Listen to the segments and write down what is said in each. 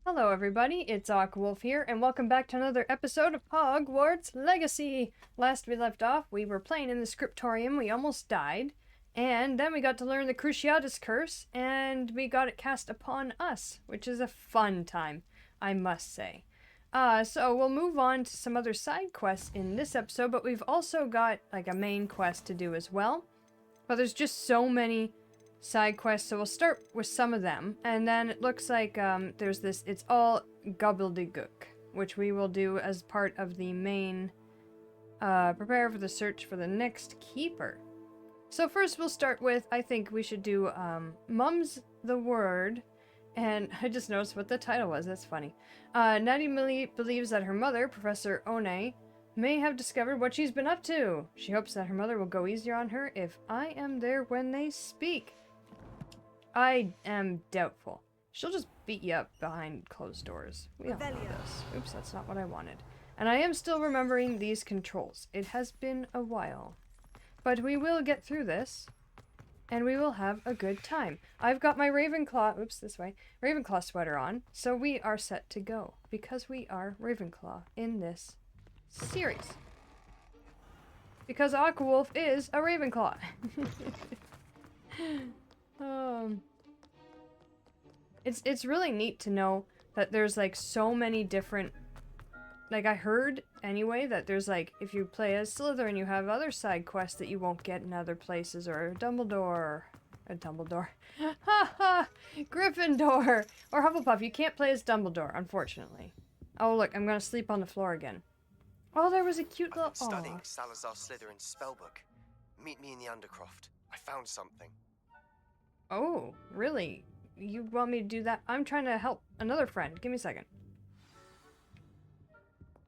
Hello everybody, it's Aquawolf here, and welcome back to another episode of Hogwarts Legacy! Last we left off, we were playing in the scriptorium, we almost died, and then we got to learn the Cruciatus Curse, and we got it cast upon us, which is a fun time, I must say. So we'll move on to some other side quests in this episode, but we've also got, like, a main quest to do as well. But there's just so many side quests, so we'll start with some of them, and then it looks like there's this, it's all Gobbledegook, which we will do as part of the main prepare for the search for the next keeper. So first we'll start with, I think we should do Mum's the Word, and I just noticed what the title was, that's funny. Natty believes that her mother, Professor One, may have discovered what she's been up to. She hopes that her mother will go easier on her if I am there when they speak. I am doubtful. She'll just beat you up behind closed doors. We all know this. Oops, that's not what I wanted. And I am still remembering these controls. It has been a while. But we will get through this, and we will have a good time. I've got my Ravenclaw, oops, this way, Ravenclaw sweater on, so we are set to go, because we are Ravenclaw in this series. Because Aquawolf is a Ravenclaw. It's really neat to know that there's like so many different, like I heard anyway that there's like, if you play as Slytherin you have other side quests that you won't get in other places, or Dumbledore, haha, Gryffindor, or Hufflepuff. You can't play as Dumbledore, unfortunately. Oh look, I'm gonna sleep on the floor again. Oh, there was a cute little, Studying Salazar Slytherin's spellbook. Meet me in the Undercroft. I found something. Oh, really? You want me to do that? I'm trying to help another friend. Give me a second.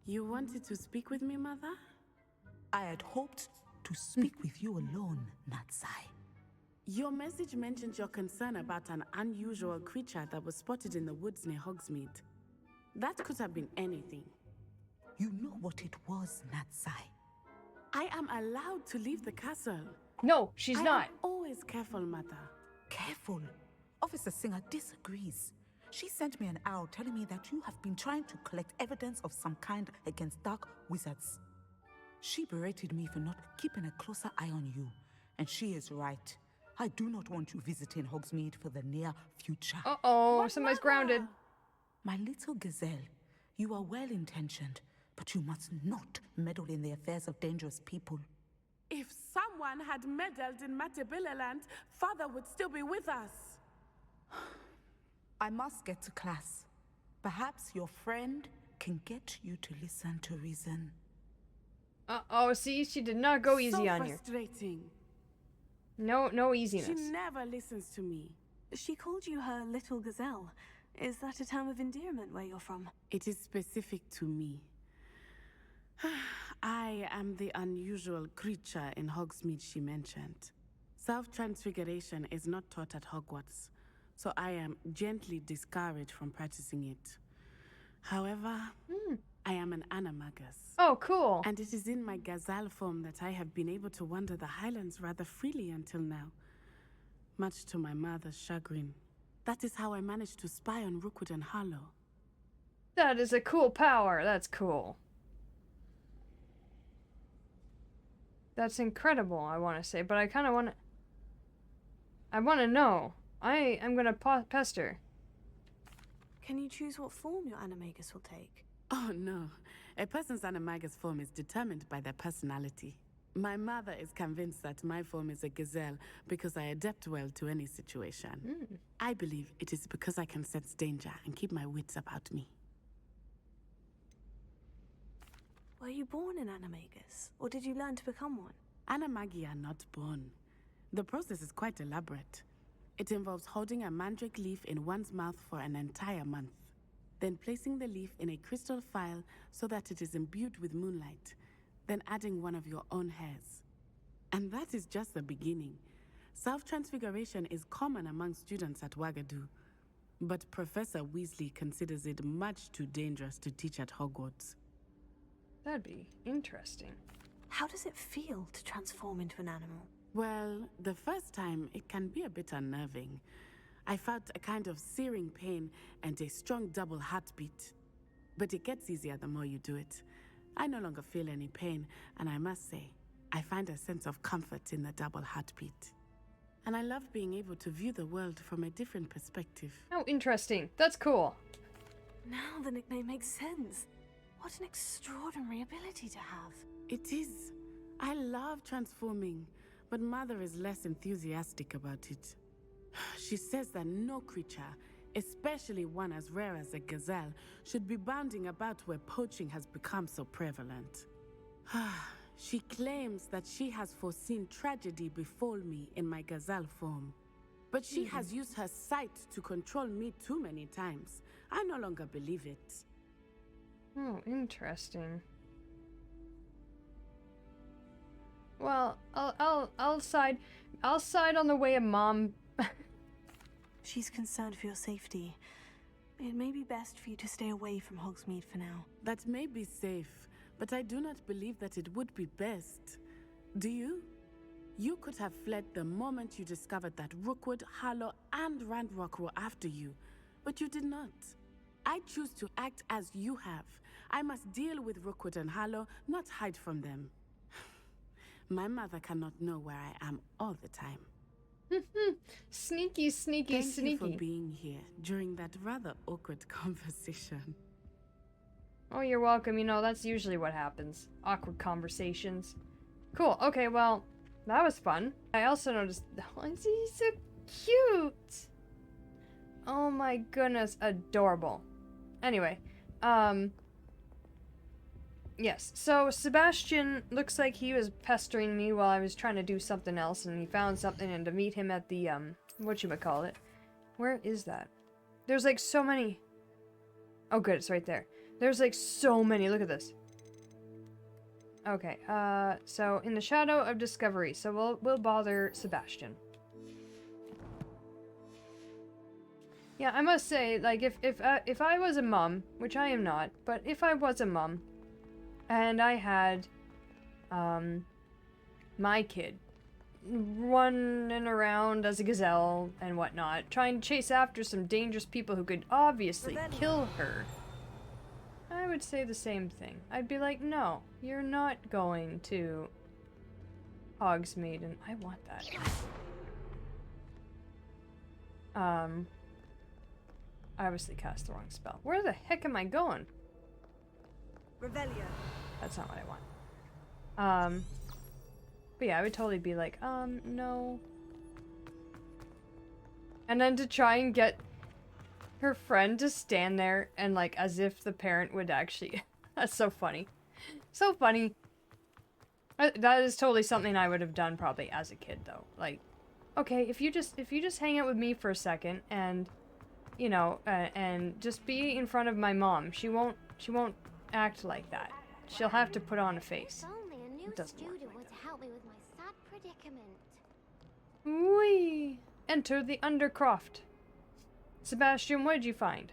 You wanted to speak with me, Mother? I had hoped to speak with you alone, Natsai. Your message mentioned your concern about an unusual creature that was spotted in the woods near Hogsmeade. That could have been anything. You know what it was, Natsai. I am allowed to leave the castle. No, she's not. I am always careful, Mother. Careful. Officer Singer disagrees. She sent me an owl telling me that you have been trying to collect evidence of some kind against dark wizards. She berated me for not keeping a closer eye on you, and she is right. I do not want you visiting Hogsmeade for the near future. Uh-oh, somebody's grounded. My little gazelle, you are well-intentioned, but you must not meddle in the affairs of dangerous people. If someone had meddled in Matabeleland, Father would still be with us. I must get to class. Perhaps your friend can get you to listen to reason. Uh-oh, see, she did not go easy on you. So frustrating. No easiness. She never listens to me. She called you her little gazelle. Is that a term of endearment where you're from? It is specific to me. I am the unusual creature in Hogsmeade she mentioned. Self-transfiguration is not taught at Hogwarts, so I am gently discouraged from practicing it. However, I am an animagus. Oh, cool. And it is in my gazelle form that I have been able to wander the Highlands rather freely until now, much to my mother's chagrin. That is how I managed to spy on Rookwood and Harlow. That is a cool power. That's cool. That's incredible, I want to say, but I kind of want to... I want to know. I am going to pester. Can you choose what form your animagus will take? Oh no, a person's animagus form is determined by their personality. My mother is convinced that my form is a gazelle because I adapt well to any situation. I believe it is because I can sense danger and keep my wits about me. Were you born an animagus, or did you learn to become one? Animagi are not born. The process is quite elaborate. It involves holding a mandrake leaf in one's mouth for an entire month, then placing the leaf in a crystal phial so that it is imbued with moonlight, then adding one of your own hairs. And that is just the beginning. Self-transfiguration is common among students at Wagadu, but Professor Weasley considers it much too dangerous to teach at Hogwarts. That'd be interesting. How does it feel to transform into an animal? Well, the first time, it can be a bit unnerving. I felt a kind of searing pain and a strong double heartbeat. But it gets easier the more you do it. I no longer feel any pain, and I must say, I find a sense of comfort in the double heartbeat. And I love being able to view the world from a different perspective. How interesting. That's cool. Now the nickname makes sense. What an extraordinary ability to have. It is. I love transforming, but Mother is less enthusiastic about it. She says that no creature, especially one as rare as a gazelle, should be bounding about where poaching has become so prevalent. She claims that she has foreseen tragedy befall me in my gazelle form. But she has used her sight to control me too many times. I no longer believe it. Oh, interesting. Well, I'll side on the way of Mom. She's concerned for your safety. It may be best for you to stay away from Hogsmeade for now. That may be safe, but I do not believe that it would be best. Do you? You could have fled the moment you discovered that Rookwood, Harlow, and Ranrok were after you, but you did not. I choose to act as you have. I must deal with Rookwood and Harlow, not hide from them. My mother cannot know where I am all the time. Sneaky, sneaky, Thank sneaky. you for being here during that rather awkward conversation. Oh, you're welcome. You know, that's usually what happens. Awkward conversations. Cool. Okay, well, that was fun. I also noticed... Oh, he's so cute! Oh my goodness, adorable. Anyway, yes, so Sebastian looks like he was pestering me while I was trying to do something else, and he found something, and to meet him at the, whatchamacallit. Where is that? There's like so many. Oh good, it's right there. There's like so many, look at this. Okay, so in the shadow of discovery, so we'll bother Sebastian. Yeah, I must say, like, if I was a mum, which I am not, but if I was a mum, and I had, my kid running around as a gazelle and whatnot, trying to chase after some dangerous people who could obviously kill her, I would say the same thing. I'd be like, no, you're not going to Hogsmeade, and I want that. I obviously cast the wrong spell. Where the heck am I going? Revelio. That's not what I want. But yeah, I would totally be like, no. And then to try and get her friend to stand there and like as if the parent would actually... That's so funny. So funny. That is totally something I would have done probably as a kid though. Like, okay, if you just hang out with me for a second and, you know, and just be in front of my mom. She won't act like that. She'll have to put on a face. If only a new It doesn't work student like were to help me with my sad predicament. Whee! Enter the Undercroft. Sebastian, what did you find?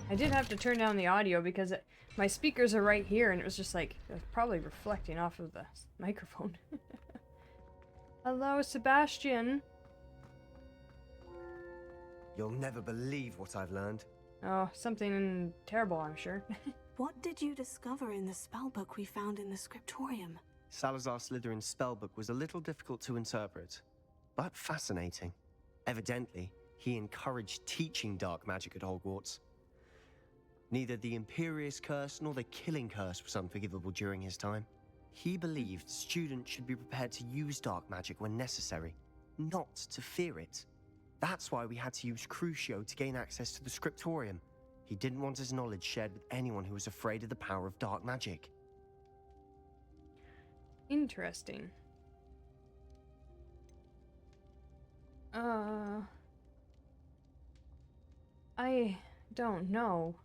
I did have to turn down the audio because my speakers are right here and it was just like, it was probably reflecting off of the microphone. Hello, Sebastian. You'll never believe what I've learned. Oh, something terrible, I'm sure. What did you discover in the spellbook we found in the scriptorium? Salazar Slytherin's spellbook was a little difficult to interpret, but fascinating. Evidently, he encouraged teaching dark magic at Hogwarts. Neither the Imperious Curse nor the Killing Curse was unforgivable during his time. He believed students should be prepared to use dark magic when necessary, not to fear it. That's why we had to use Crucio to gain access to the scriptorium. He didn't want his knowledge shared with anyone who was afraid of the power of dark magic. Interesting. I don't know.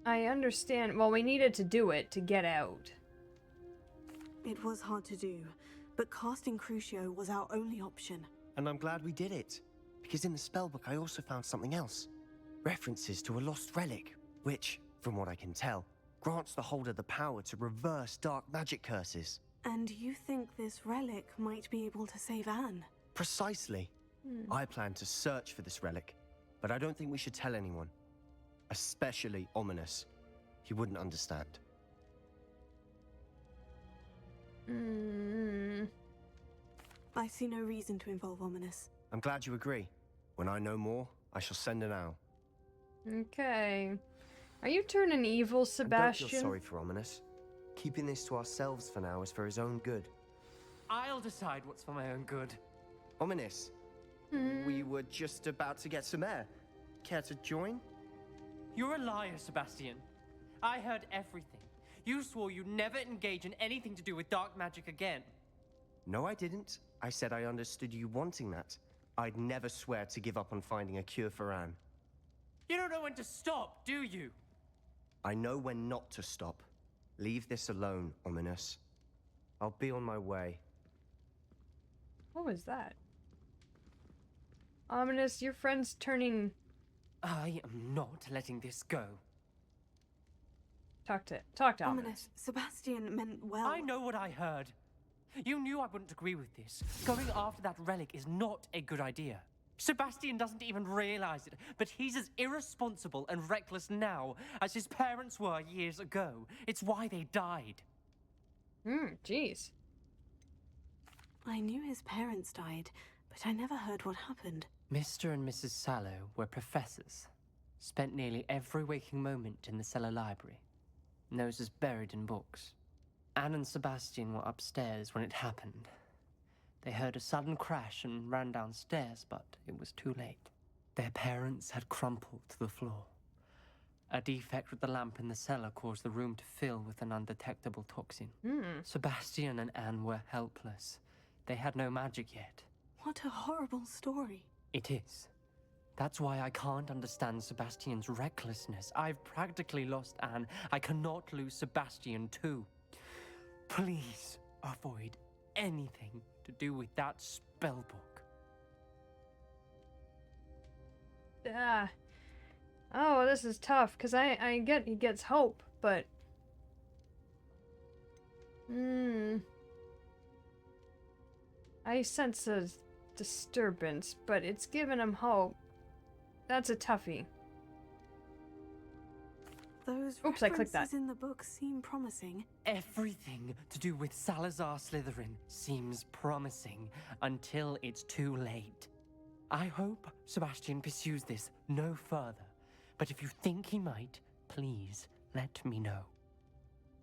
I understand. Well, we needed to do it to get out. It was hard to do, but casting Crucio was our only option. And I'm glad we did it, because in the spellbook I also found something else. References to a lost relic, which, from what I can tell, grants the holder the power to reverse dark magic curses. And you think this relic might be able to save Anne? Precisely. I plan to search for this relic, but I don't think we should tell anyone. Especially Ominous. He wouldn't understand. I see no reason to involve Ominous. I'm glad you agree. When I know more, I shall send an owl. Okay. Are you turning evil, Sebastian? And don't feel sorry for Ominous. Keeping this to ourselves for now is for his own good. I'll decide what's for my own good. Ominous, we were just about to get some air. Care to join? You're a liar, Sebastian. I heard everything. You swore you'd never engage in anything to do with dark magic again. No, I didn't. I said I understood you wanting that. I'd never swear to give up on finding a cure for Anne. You don't know when to stop, do you? I know when not to stop. Leave this alone, Ominous. I'll be on my way. What was that? Ominous, your friend's turning... I am not letting this go. Talk to Ominous. Ominous, Sebastian meant well. I know what I heard. You knew I wouldn't agree with this. Going after that relic is not a good idea. Sebastian doesn't even realize it, but he's as irresponsible and reckless now as his parents were years ago. It's why they died. Jeez. I knew his parents died, but I never heard what happened. Mr. and Mrs. Sallow were professors. Spent nearly every waking moment in the cellar library. Noses buried in books. Anne and Sebastian were upstairs when it happened. They heard a sudden crash and ran downstairs, but it was too late. Their parents had crumpled to the floor. A defect with the lamp in the cellar caused the room to fill with an undetectable toxin. Sebastian and Anne were helpless. They had no magic yet. What a horrible story. It is. That's why I can't understand Sebastian's recklessness. I've practically lost Anne. I cannot lose Sebastian too. Please avoid anything to do with that spellbook. Oh, this is tough, because I get he gets hope, but... I sense a disturbance, but it's giving him hope. That's a toughie. Those Oops, I clicked references that. in the book seem promising. Everything to do with Salazar Slytherin seems promising until it's too late. I hope Sebastian pursues this no further, but if you think he might, please let me know.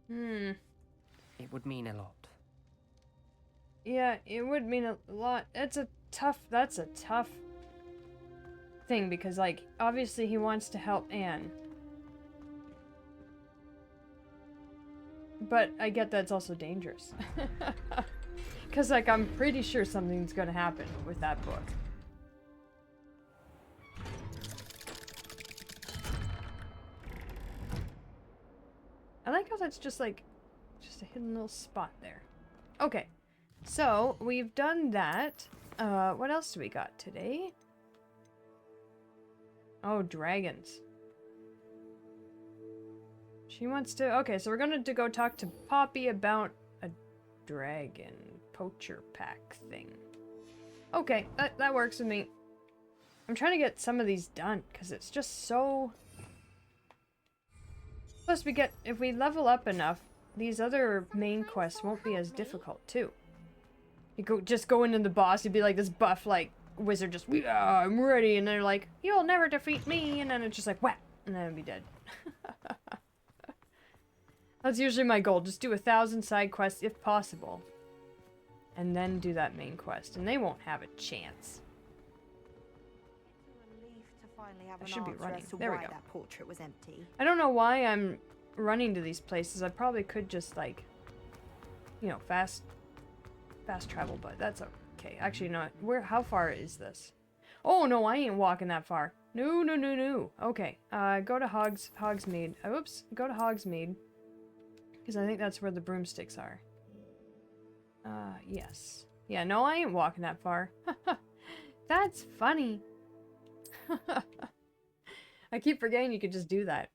It would mean a lot. Yeah, it would mean a lot. That's a tough thing, because, like, obviously he wants to help Anne. But I get that's also dangerous. Because, like, I'm pretty sure something's gonna happen with that book. I like how that's just, like, just a hidden little spot there. Okay. So, we've done that. What else do we got today? Oh, dragons. She wants to... Okay, so we're going to go talk to Poppy about a dragon poacher pack thing. Okay, that works with me. I'm trying to get some of these done, because it's just so... Plus, if we level up enough, these other main quests won't be as difficult, too. You just go into the boss, you'd be like this buff, like, wizard just, yeah, I'm ready, and they're like, you'll never defeat me, and then it's just like, whap, and then I'd be dead. That's usually my goal, just do 1,000 side quests if possible. And then do that main quest, and they won't have a chance. I should be running. There we go. That portrait was empty. I don't know why I'm running to these places. I probably could just, like, you know, fast travel, but that's okay. Actually, no. How far is this? Oh, no, I ain't walking that far. No. Okay, go to Hogsmeade. Oops, go to Hogsmeade. Because I think that's where the broomsticks are. Yes. Yeah, no, I ain't walking that far. That's funny. I keep forgetting you could just do that.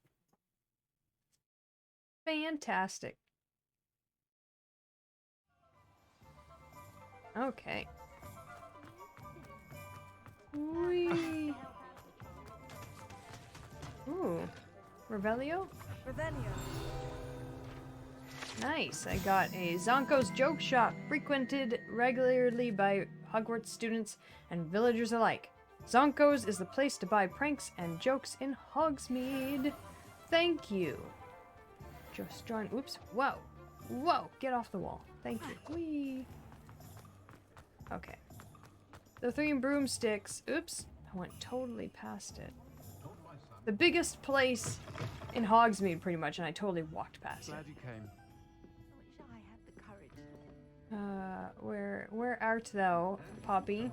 Fantastic. Okay. Whee. Ooh. Revelio? Nice. I got a Zonko's Joke Shop, frequented regularly by Hogwarts students and villagers alike. Zonko's is the place to buy pranks and jokes in Hogsmeade. Thank you. Just join. Oops. Whoa. Whoa. Get off the wall. Thank you. Whee. Okay. The 3 broomsticks. Oops. I went totally past it. The biggest place in Hogsmeade, pretty much, and I totally walked past Glad it. you came. Where art thou, Poppy?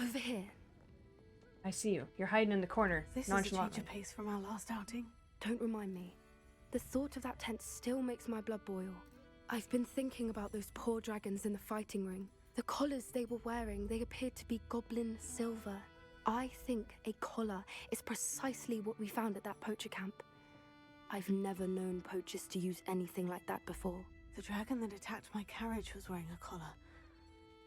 Over here. I see you. You're hiding in the corner, This is a change nonchalantly. of pace from our last outing. Don't remind me. The thought of that tent still makes my blood boil. I've been thinking about those poor dragons in the fighting ring. The collars they were wearing, they appeared to be goblin silver. I think a collar is precisely what we found at that poacher camp. I've never known poachers to use anything like that before. The dragon that attacked my carriage was wearing a collar,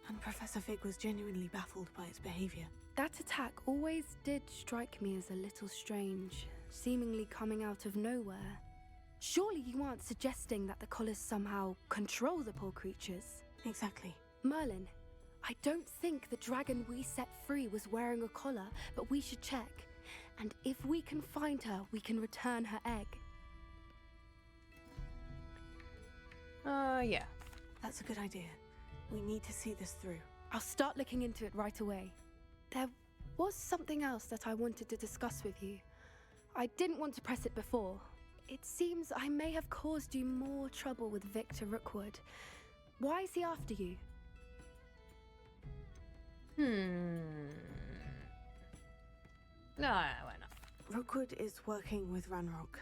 and Professor Fig was genuinely baffled by its behavior. That attack always did strike me as a little strange, seemingly coming out of nowhere. Surely you aren't suggesting that the collars somehow control the poor creatures? Exactly. Merlin, I don't think the dragon we set free was wearing a collar, but we should check. And if we can find her, we can return her egg. Yeah. That's a good idea. We need to see this through. I'll start looking into it right away. There was something else that I wanted to discuss with you. I didn't want to press it before. It seems I may have caused you more trouble with Victor Rookwood. Why is he after you? No, why not? Rookwood is working with Ranrok,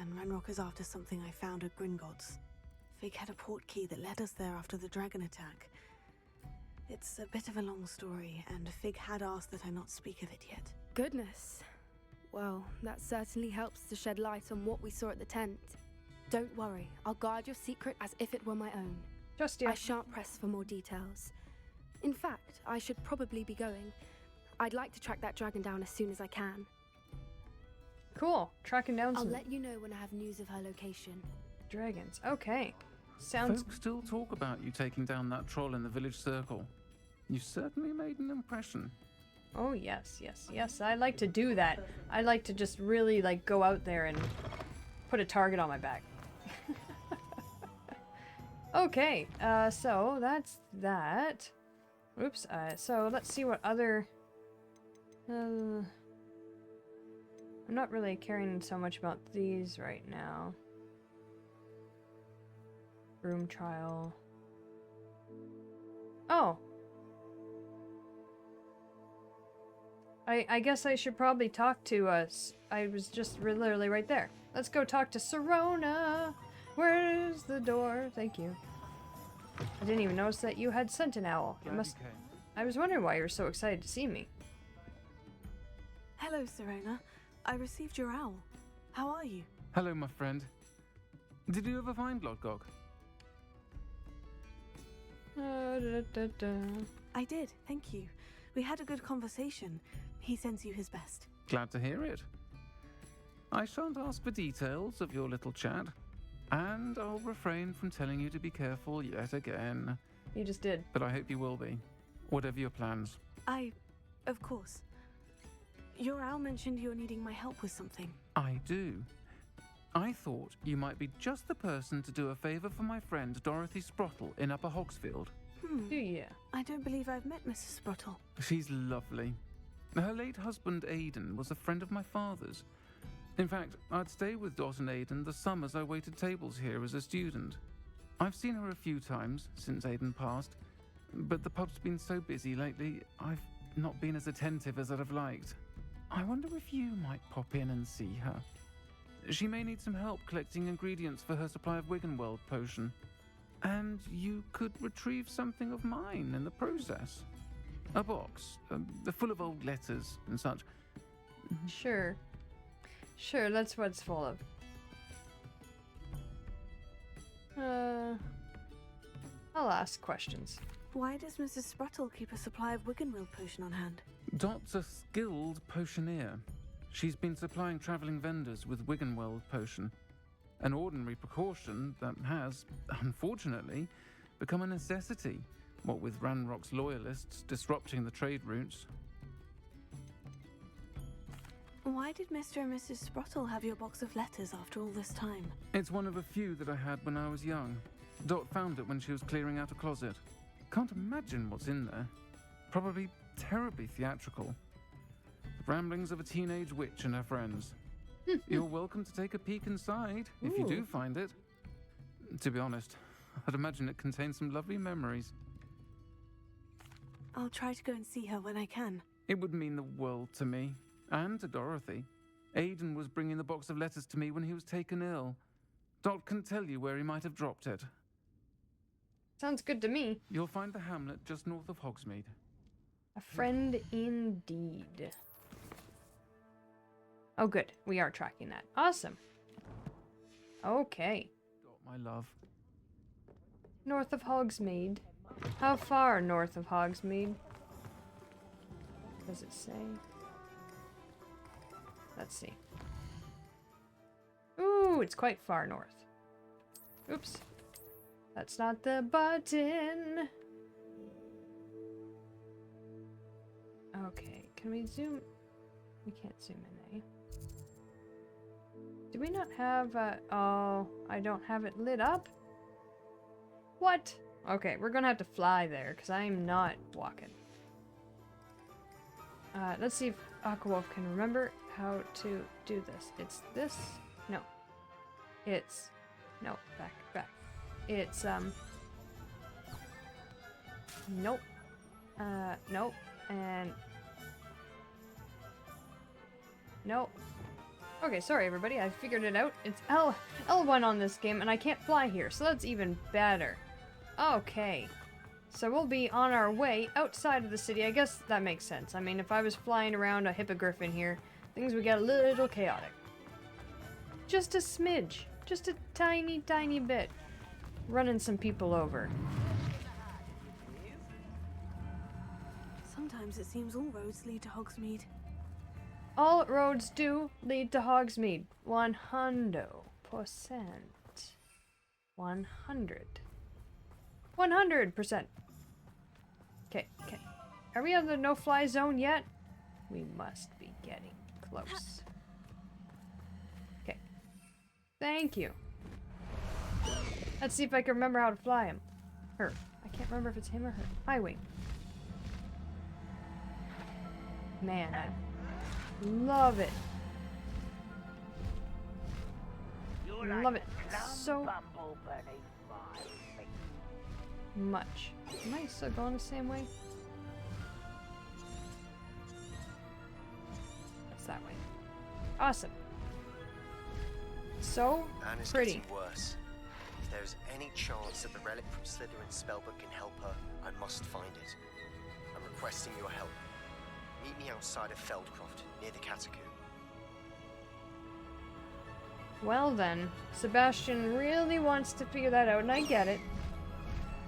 and Ranrok is after something I found at Gringotts. Fig had a port key that led us there after the dragon attack. It's a bit of a long story, and Fig had asked that I not speak of it yet. Goodness. Well, that certainly helps to shed light on what we saw at the tent. Don't worry, I'll guard your secret as if it were my own. Just you. I shan't press for more details. In fact, I should probably be going. I'd like to track that dragon down as soon as I can. Cool. Tracking down I'll some let you know when I have news of her location. dragons. Okay. Sounds... Folks still talk about you taking down that troll in the village circle. You certainly made an impression. Oh, yes, yes, yes. I like to do that. I like to just really, like, go out there and put a target on my back. Okay, so that's that. Oops, so let's see what other... I'm not really caring so much about these right now. Room trial. Oh! I guess I should probably talk to us. I was just literally right there. Let's go talk to Sirona. Where's the door? Thank you. I didn't even notice that you had sent an owl. Glad you came. I was wondering why you were so excited to see me. Hello, Sirona. I received your owl. How are you? Hello, my friend. Did you ever find Lodgok? I did, thank you. We had a good conversation. He sends you his best. Glad to hear it. I shan't ask for details of your little chat, and I'll refrain from telling you to be careful yet again. You just did. But I hope you will be, whatever your plans. Of course. Your owl mentioned you're needing my help with something. I do. I thought you might be just the person to do a favour for my friend Dorothy Sprottle in Upper Hogsfield. Do you? I don't believe I've met Mrs. Sprottle. She's lovely. Her late husband Aidan was a friend of my father's. In fact, I'd stay with Dot and Aidan the summers I waited tables here as a student. I've seen her a few times since Aidan passed, but the pub's been so busy lately, I've not been as attentive as I'd have liked. I wonder if you might pop in and see her. She may need some help collecting ingredients for her supply of Wiggenweld potion. And you could retrieve something of mine in the process. A box, full of old letters and such. Sure. Sure, that's what it's full of. I'll ask questions. Why does Mrs. Spruttle keep a supply of Wiggenwill potion on hand? Dot's a skilled potioneer. She's been supplying traveling vendors with Wiggenweld potion, an ordinary precaution that has, unfortunately, become a necessity, what with Ranrok's loyalists disrupting the trade routes. Why did Mr. and Mrs. Spruttle have your box of letters after all this time? It's one of a few that I had when I was young. Dot found it when she was clearing out a closet. Can't imagine what's in there. Probably terribly theatrical. The ramblings of a teenage witch and her friends. You're welcome to take a peek inside, if you do find it. To be honest, I'd imagine it contains some lovely memories. I'll try to go and see her when I can. It would mean the world to me, and to Dorothy. Aiden was bringing the box of letters to me when he was taken ill. Dot can tell you where he might have dropped it. Sounds good to me. You'll find the hamlet just north of Hogsmeade. A friend indeed. Oh, good. We are tracking that. Awesome. Okay. Dot, my love. North of Hogsmeade. How far north of Hogsmeade? Does it say? Let's see. Ooh, it's quite far north. Oops. That's not the button. Okay, can we zoom? We can't zoom in, eh? Do we not have oh, I don't have it lit up? What? Okay, we're gonna have to fly there, because I'm not walking. Let's see if Aquawolf can remember how to do this. It's this? No. It's... No, back. It's, Nope. Nope. And... Nope. Okay, sorry everybody, I figured it out. It's L1 on this game, and I can't fly here, so that's even better. Okay. So we'll be on our way outside of the city. I guess that makes sense. I mean, if I was flying around a hippogriffin here, things would get a little chaotic. Just a smidge. Just a tiny, tiny bit. Running some people over. Sometimes it seems all roads lead to Hogsmeade. All roads do lead to Hogsmeade. 100%. 100%. Okay. Are we on the no-fly zone yet? We must be getting close. Okay. Thank you. Let's see if I can remember how to fly him. Her. I can't remember if it's him or her. High wing. Man, I love it. Love it so much. Am I still going the same way? It's that way. Awesome. So Anne is pretty. getting worse. If there is any chance that the relic from Slytherin's spellbook can help her, I must find it. I'm requesting your help. Meet me outside of Feldcroft, near the Catacomb. Well then, Sebastian really wants to figure that out, and I get it.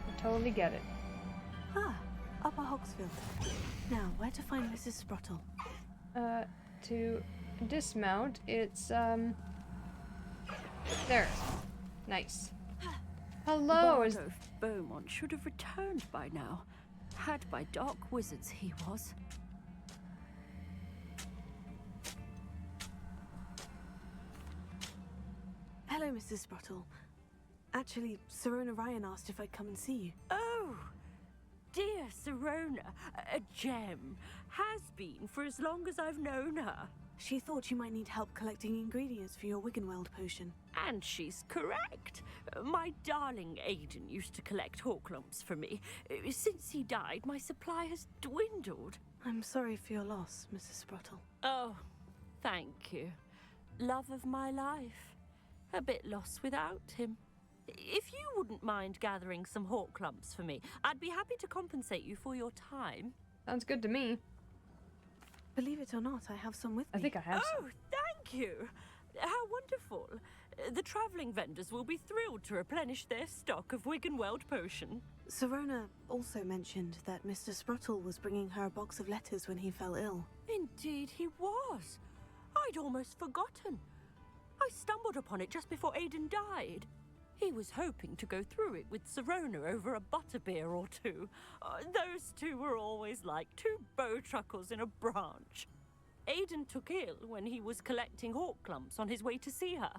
I totally get it. Ah, Upper Hogsfield. Now, where to find Mrs. Spruttle? To dismount, it's, there. Nice. Hello, is... Bardo Beaumont should have returned by now. Had by dark wizards he was. Hello, Mrs. Spruttle. Actually, Sirona Ryan asked if I'd come and see you. Oh, dear Sirona, a gem. Has been for as long as I've known her. She thought you might need help collecting ingredients for your Wiggenweld potion. And she's correct. My darling Aiden used to collect hawklumps for me. Since he died, my supply has dwindled. I'm sorry for your loss, Mrs. Spruttle. Oh, thank you. Love of my life. A bit lost without him. If you wouldn't mind gathering some hawklumps for me, I'd be happy to compensate you for your time. Sounds good to me. Believe it or not, I have some with me. I think I have Oh, some. thank you. How wonderful. The travelling vendors will be thrilled to replenish their stock of Wiggenweld potion. Sirona also mentioned that Mr. Sprottle was bringing her a box of letters when he fell ill. Indeed he was. I'd almost forgotten. I stumbled upon it just before Aiden died. He was hoping to go through it with Sirona over a butterbeer or two. Those two were always like two bowtruckles in a branch. Aiden took ill when he was collecting hawk clumps on his way to see her.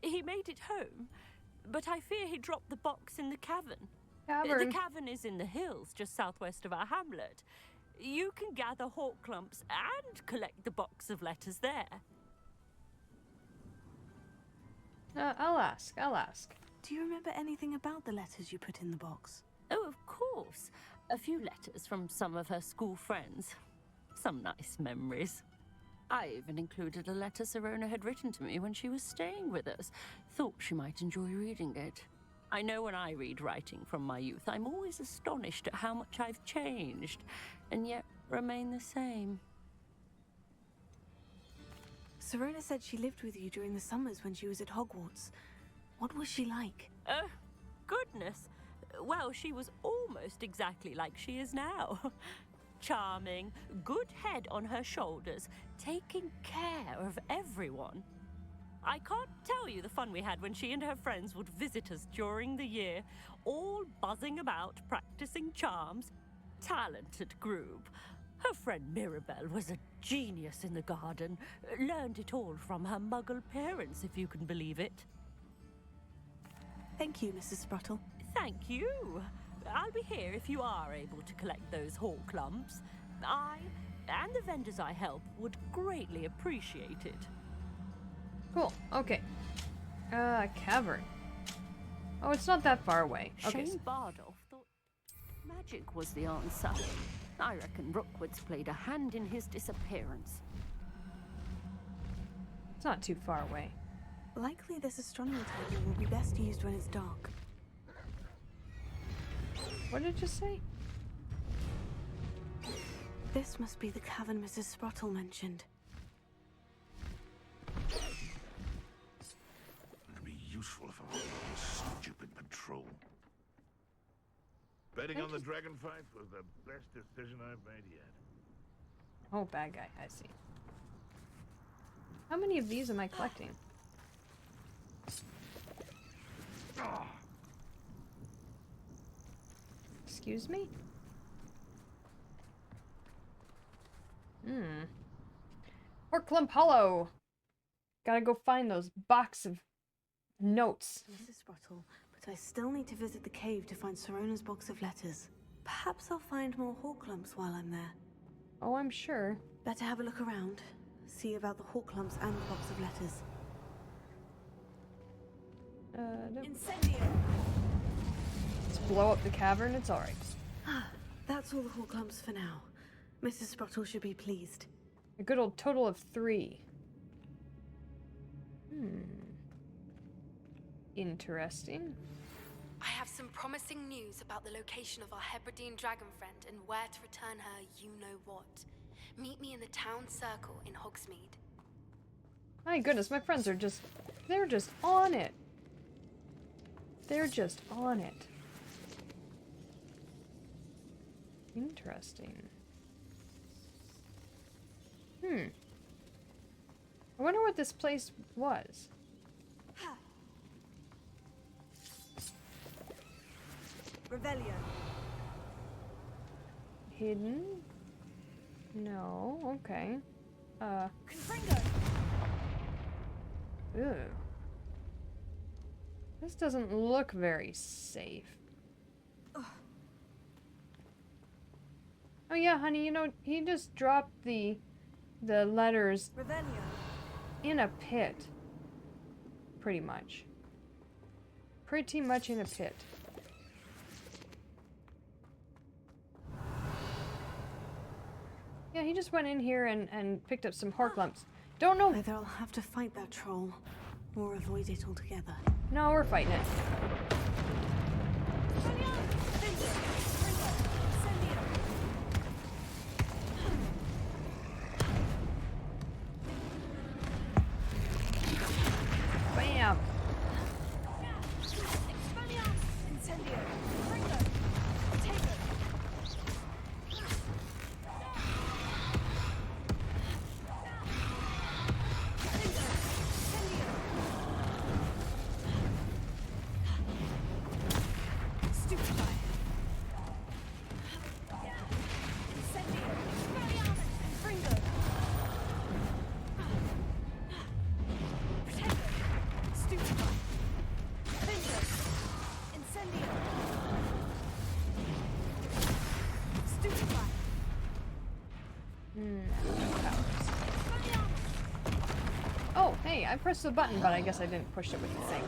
He made it home, but I fear he dropped the box in the cavern. The cavern is in the hills just southwest of our hamlet. You can gather hawk clumps and collect the box of letters there. I'll ask. Do you remember anything about the letters you put in the box? Oh, of course. A few letters from some of her school friends. Some nice memories. I even included a letter Sirona had written to me when she was staying with us. Thought she might enjoy reading it. I know when I read writing from my youth, I'm always astonished at how much I've changed, and yet remain the same. Sirona said she lived with you during the summers when she was at Hogwarts. What was she like? Oh, goodness. Well, she was almost exactly like she is now. Charming, good head on her shoulders, taking care of everyone. I can't tell you the fun we had when she and her friends would visit us during the year, all buzzing about, practicing charms. Talented group. Her friend Mirabelle was a genius in the garden. Learned it all from her muggle parents, if you can believe it. Thank you, Mrs. Sprottle. Thank you. I'll be here if you are able to collect those hawk clumps. I and the vendors I help would greatly appreciate it. Cool. Okay. Cavern. Oh, it's not that far away. Okay. Shane Bardolph thought magic was the answer. I reckon Rookwood's played a hand in his disappearance. It's not too far away. Likely this astronomy table will be best used when it's dark. What did it just say? This must be the cavern Mrs. Sprottle mentioned. It'd be useful if I was on this stupid patrol. Betting on the dragon fight was the best decision I've made yet. Oh, bad guy. I see. How many of these am I collecting? Excuse me? Horklump Hollow! Gotta go find those box of notes. Mrs. Sprottle, but I still need to visit the cave to find Sirona's box of letters. Perhaps I'll find more Horklumps while I'm there. Oh, I'm sure. Better have a look around. See about the Horklumps and the box of letters. No. Incendio! Let's blow up the cavern, it's alright. That's all the Horklumps for now. Mrs. Sprottle should be pleased. A good old total of 3. Interesting. I have some promising news about the location of our Hebridean dragon friend and where to return her you-know-what. Meet me in the town circle in Hogsmeade. My goodness, my friends are just... They're just on it. They're just on it. Interesting. I wonder what this place was. Revelio. Hidden? No, okay. Confringo. Ew. This doesn't look very safe. Oh yeah, honey, you know, he just dropped the letters Revelio. in a pit. Pretty much. Pretty much in a pit. Yeah, he just went in here and picked up some Horklumps. Don't know. Either I'll have to fight that troll, or avoid it altogether. No, we're fighting it. I pressed the button, but I guess I didn't push it with the thing.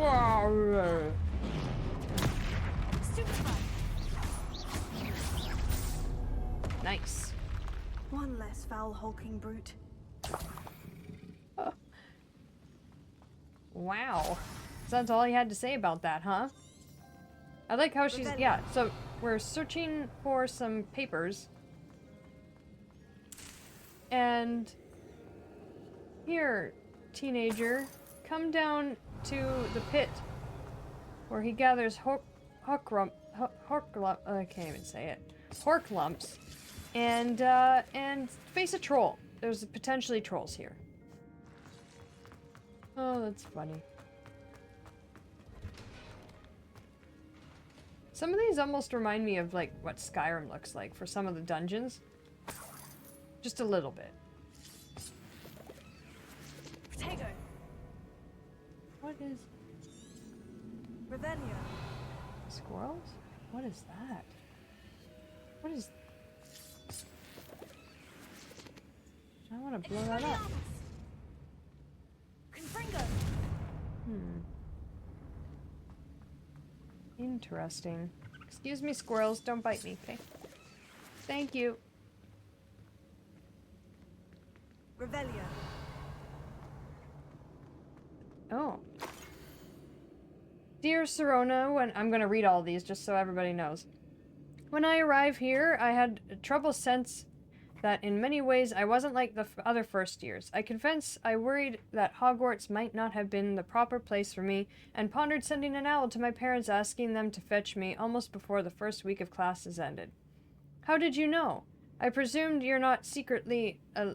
Wow. Nice. One less foul hulking brute. Wow. So that's all he had to say about that, huh? I like how she's... Yeah, so we're searching for some papers. And... Here, teenager, come down to the pit where he gathers I can't even say it. Hork lumps. And face a troll. There's potentially trolls here. Oh, that's funny. Some of these almost remind me of, like, what Skyrim looks like for some of the dungeons. Just a little bit. Potato. What is... Revelio. Squirrels? What is that? What is... I want to blow that up. Interesting. Excuse me, squirrels. Don't bite me, okay? Thank you. Revelio. Oh. Dear Sirona, I'm going to read all these just so everybody knows. When I arrived here, I had a trouble sense that in many ways I wasn't like the other first years. I confess I worried that Hogwarts might not have been the proper place for me, and pondered sending an owl to my parents asking them to fetch me almost before the first week of classes ended. How did you know? I presumed you're not secretly a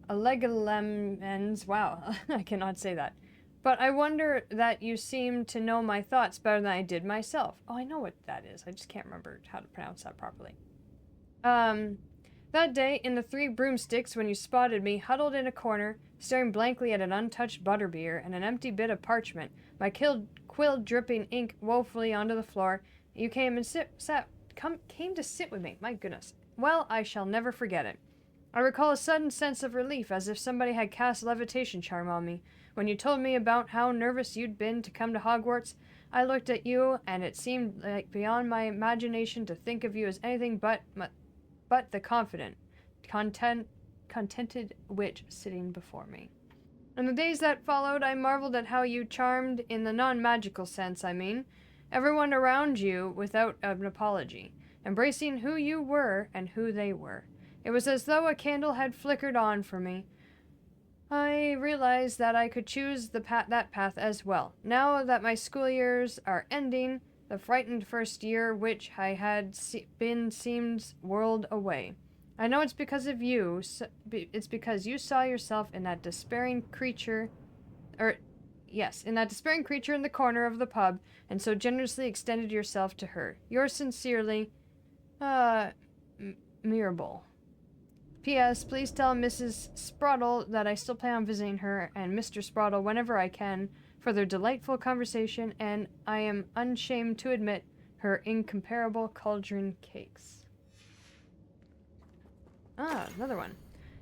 Legolemens. Wow, I cannot say that. But I wonder that you seem to know my thoughts better than I did myself. Oh, I know what that is. I just can't remember how to pronounce that properly. That day, in the Three Broomsticks, when you spotted me, huddled in a corner, staring blankly at an untouched butterbeer and an empty bit of parchment, my quill dripping ink woefully onto the floor, you came and came to sit with me. My goodness. Well, I shall never forget it. I recall a sudden sense of relief, as if somebody had cast levitation charm on me. When you told me about how nervous you'd been to come to Hogwarts, I looked at you, and it seemed like beyond my imagination to think of you as anything but the confident, contented witch sitting before me. In the days that followed, I marveled at how you charmed, in the non-magical sense, I mean, everyone around you without an apology, embracing who you were and who they were. It was as though a candle had flickered on for me. I realized that I could choose that path as well. Now that my school years are ending, the frightened first year which I had been seems world away. I know it's because of you. It's because you saw yourself in that despairing creature, in that despairing creature in the corner of the pub, and so generously extended yourself to her. Yours sincerely, Mirabel. P.S. Please tell Mrs. Sprottle that I still plan on visiting her and Mr. Sprottle whenever I can for their delightful conversation, and I am unshamed to admit her incomparable cauldron cakes. Ah, another one.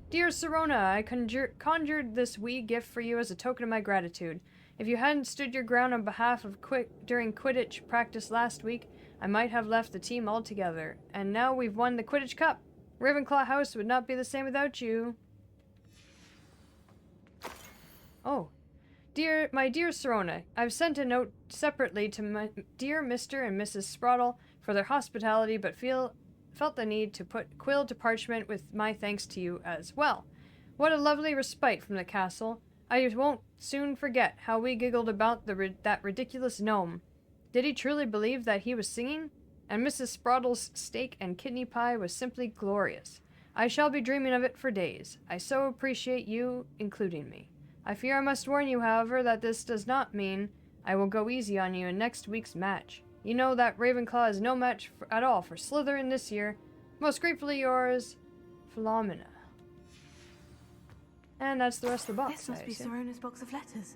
Dear Sirona, I conjured this wee gift for you as a token of my gratitude. If you hadn't stood your ground on behalf of during Quidditch practice last week, I might have left the team altogether. And now we've won the Quidditch Cup. Ravenclaw House would not be the same without you. Oh. My dear Sirona, I've sent a note separately to my dear Mr. and Mrs. Sprottle for their hospitality, but felt the need to put quill to parchment with my thanks to you as well. What a lovely respite from the castle. I won't soon forget how we giggled about that ridiculous gnome. Did he truly believe that he was singing? And Mrs. Sprottle's steak and kidney pie was simply glorious. I shall be dreaming of it for days. I so appreciate you including me. I fear I must warn you, however, that this does not mean I will go easy on you in next week's match. You know that Ravenclaw is no match at all for Slytherin this year. Most gratefully yours, Philomena. And that's the rest of the box. This must be Sirona's box of letters.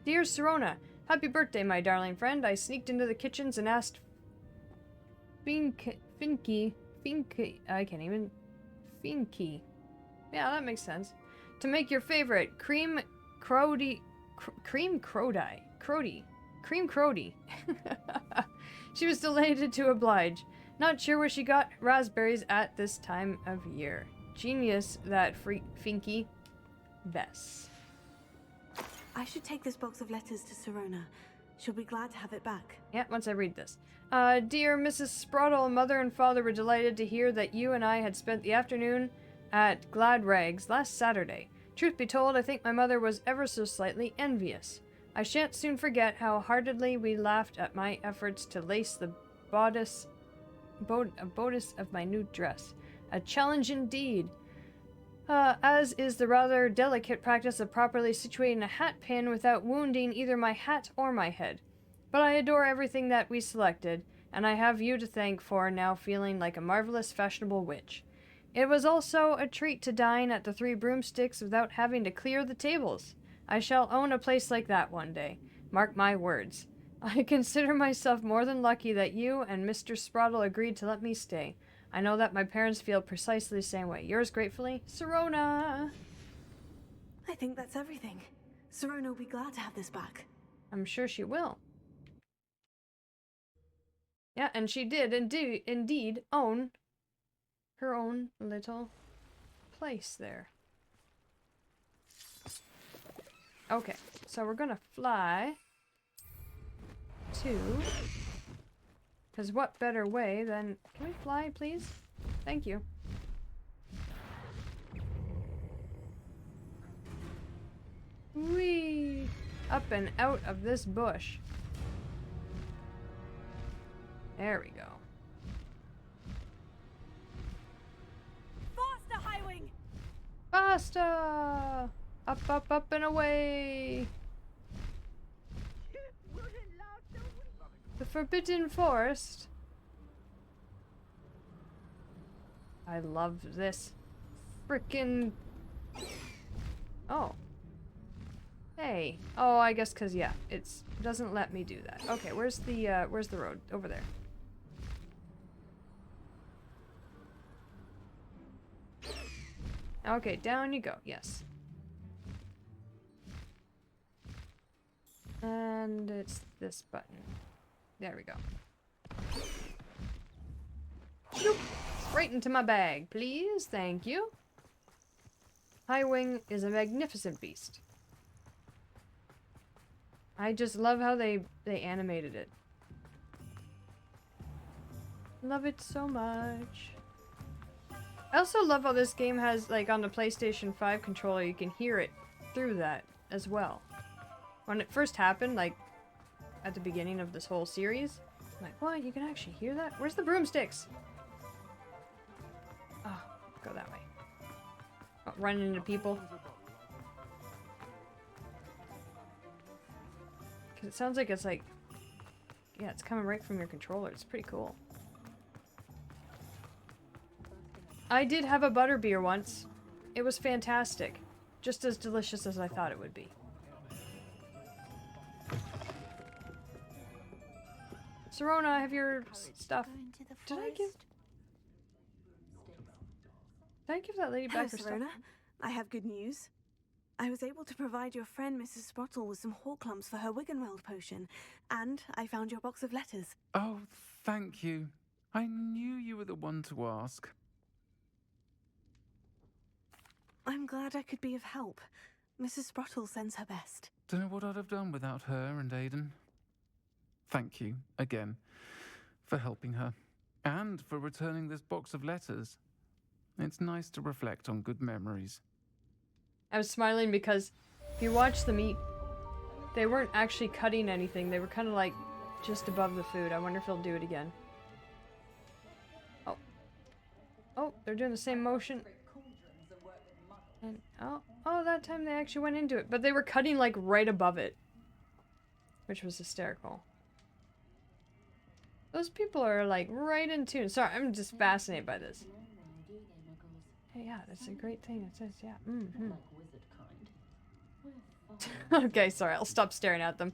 Dear Sirona, happy birthday, my darling friend. I sneaked into the kitchens and asked Finky, I can't even, Finky. Yeah, that makes sense. To make your favorite cream crody. She was delighted to oblige. Not sure where she got raspberries at this time of year. Genius, that Finky. Bess. I should take this box of letters to Sirona. She'll be glad to have it back. Yeah, once I read this. Dear Mrs. Sprottle, Mother and Father were delighted to hear that you and I had spent the afternoon at Glad Rags last Saturday. Truth be told, I think my mother was ever so slightly envious. I shan't soon forget how heartedly we laughed at my efforts to lace the bodice of my new dress. A challenge indeed. As is the rather delicate practice of properly situating a hat pin without wounding either my hat or my head. But I adore everything that we selected, and I have you to thank for now feeling like a marvelous fashionable witch. It was also a treat to dine at the Three Broomsticks without having to clear the tables. I shall own a place like that one day. Mark my words. I consider myself more than lucky that you and Mr. Sprottle agreed to let me stay. I know that my parents feel precisely the same way. Yours gratefully, Sirona. I think that's everything. Sirona will be glad to have this back. I'm sure she will. Yeah, and she did indeed own her own little place there. Okay, so we're gonna fly to... Because what better way than... Can we fly, please? Thank you. Whee! Up and out of this bush. There we go. Faster, Highwing! Faster! Up, up, up and away! The Forbidden Forest. I love this frickin'... Oh. Hey. Oh, I guess because, yeah, it doesn't let me do that. Okay, where's the road? Over there. Okay, down you go. Yes. And it's this button. There we go. Shoop. Right into my bag, please. Thank you. Highwing is a magnificent beast. I just love how they animated it. Love it so much. I also love how this game has, like, on the PlayStation 5 controller, you can hear it through that as well. When it first happened, like, at the beginning of this whole series, I'm like, what? You can actually hear that? Where's the broomsticks? Oh, go that way. Oh, running into people. Because it sounds like it's like... Yeah, it's coming right from your controller. It's pretty cool. I did have a butterbeer once. It was fantastic. Just as delicious as I thought it would be. Sirona, I have your stuff. Did I give that lady back her stuff? Sirona. I have good news. I was able to provide your friend Mrs. Sprottle with some Horklumps for her Wiggenweld potion, and I found your box of letters. Oh, thank you. I knew you were the one to ask. I'm glad I could be of help. Mrs. Sprottle sends her best. Don't know what I'd have done without her and Aiden. Thank you, again, for helping her. And for returning this box of letters. It's nice to reflect on good memories. I was smiling because if you watch them eat, they weren't actually cutting anything. They were kind of like just above the food. I wonder if they'll do it again. Oh. Oh, they're doing the same motion. And oh, that time they actually went into it. But they were cutting like right above it. Which was hysterical. Those people are like right in tune. Sorry, I'm just fascinated by this. Yeah, that's a great thing. It says, yeah. Okay, sorry, I'll stop staring at them.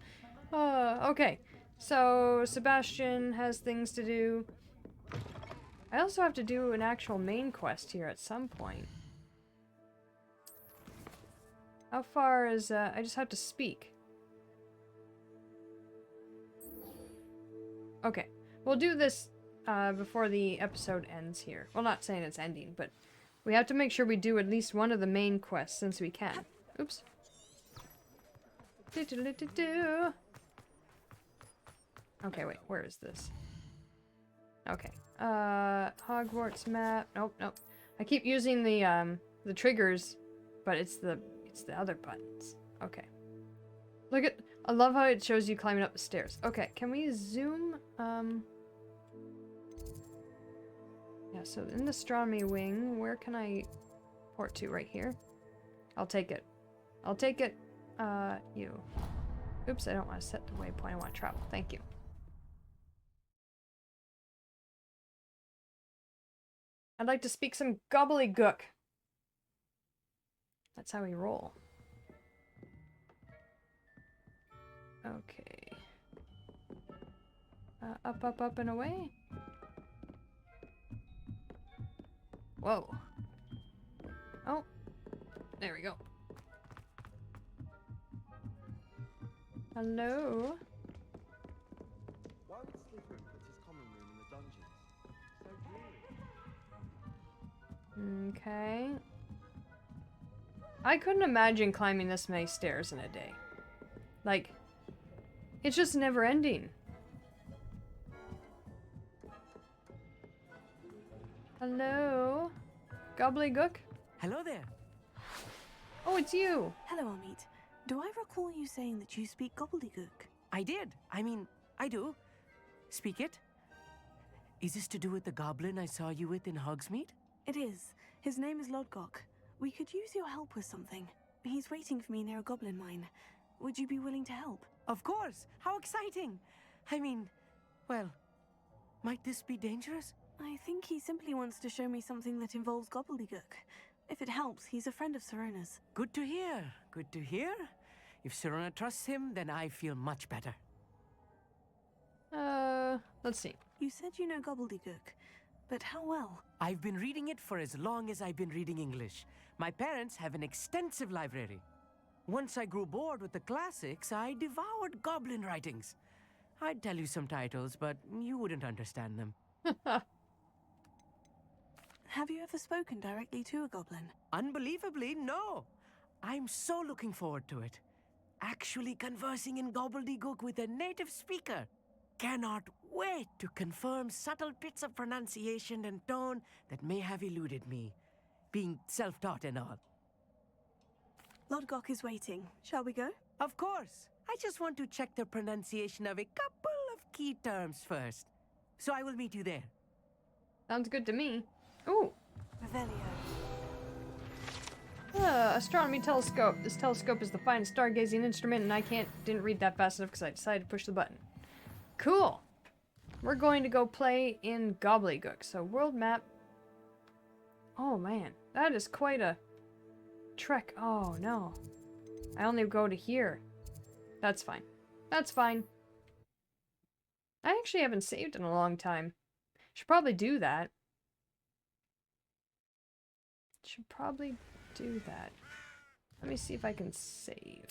Okay. So, Sebastian has things to do. I also have to do an actual main quest here at some point. How far is, I just have to speak. Okay. We'll do this, before the episode ends here. Well, not saying it's ending, but we have to make sure we do at least one of the main quests since we can. Oops. Okay, wait, where is this? Okay. Hogwarts map. Nope, nope. I keep using the triggers, but it's the other buttons. Okay. Look at, I love how it shows you climbing up the stairs. Okay, can we zoom? Yeah, so in the astronomy wing, where can I port to? Right here? I'll take it. I'll take it. You. Oops, I don't want to set the waypoint. I want to travel. Thank you. I'd like to speak some gobbledegook. That's how we roll. Okay. Up, up, up, and away. Whoa. Oh. There we go. Hello? Why would Slytherin put his common room in the dungeons? So dreary. Okay. I couldn't imagine climbing this many stairs in a day. Like, it's just never ending. Hello? Gobbledegook? Hello there. Oh, it's you! Hello, Amit. Do I recall you saying that you speak gobbledygook? I did. I mean, I do. Speak it. Is this to do with the goblin I saw you with in Hogsmeade? It is. His name is Lodgok. We could use your help with something. He's waiting for me near a goblin mine. Would you be willing to help? Of course. How exciting. I mean, well, might this be dangerous? I think he simply wants to show me something that involves gobbledygook. If it helps, he's a friend of Sirona's. Good to hear. Good to hear. If Sirona trusts him, then I feel much better. Let's see. You said you know gobbledygook, but how well? I've been reading it for as long as I've been reading English. My parents have an extensive library. Once I grew bored with the classics, I devoured goblin writings. I'd tell you some titles, but you wouldn't understand them. Have you ever spoken directly to a goblin? Unbelievably, no. I'm so looking forward to it. Actually conversing in gobbledygook with a native speaker. Cannot wait to confirm subtle bits of pronunciation and tone that may have eluded me, being self-taught and all. Lodgok is waiting. Shall we go? Of course. I just want to check the pronunciation of a couple of key terms first. So I will meet you there. Sounds good to me. Ooh. Revelio. Astronomy telescope. This telescope is the finest stargazing instrument, and I didn't read that fast enough because I decided to push the button. Cool. We're going to go play in Gobbledegook. So world map. Oh man, that is quite a trek. Oh no. I only go to here. That's fine. That's fine. I actually haven't saved in a long time. Should probably do that. Should probably do that. Let me see if I can save.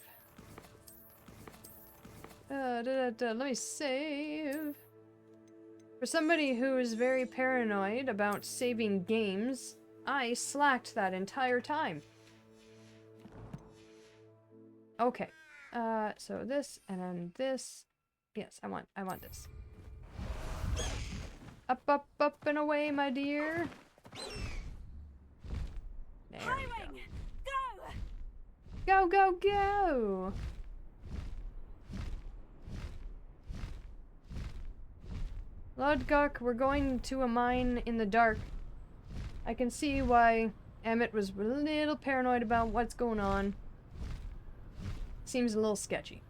Let me save. For somebody who is very paranoid about saving games, I slacked that entire time. Okay. So this and then this. Yes, I want this. Up, up, up and away, my dear. There we go. Go, go, go! Lodgok, we're going to a mine in the dark. I can see why Emmett was a little paranoid about what's going on. Seems a little sketchy.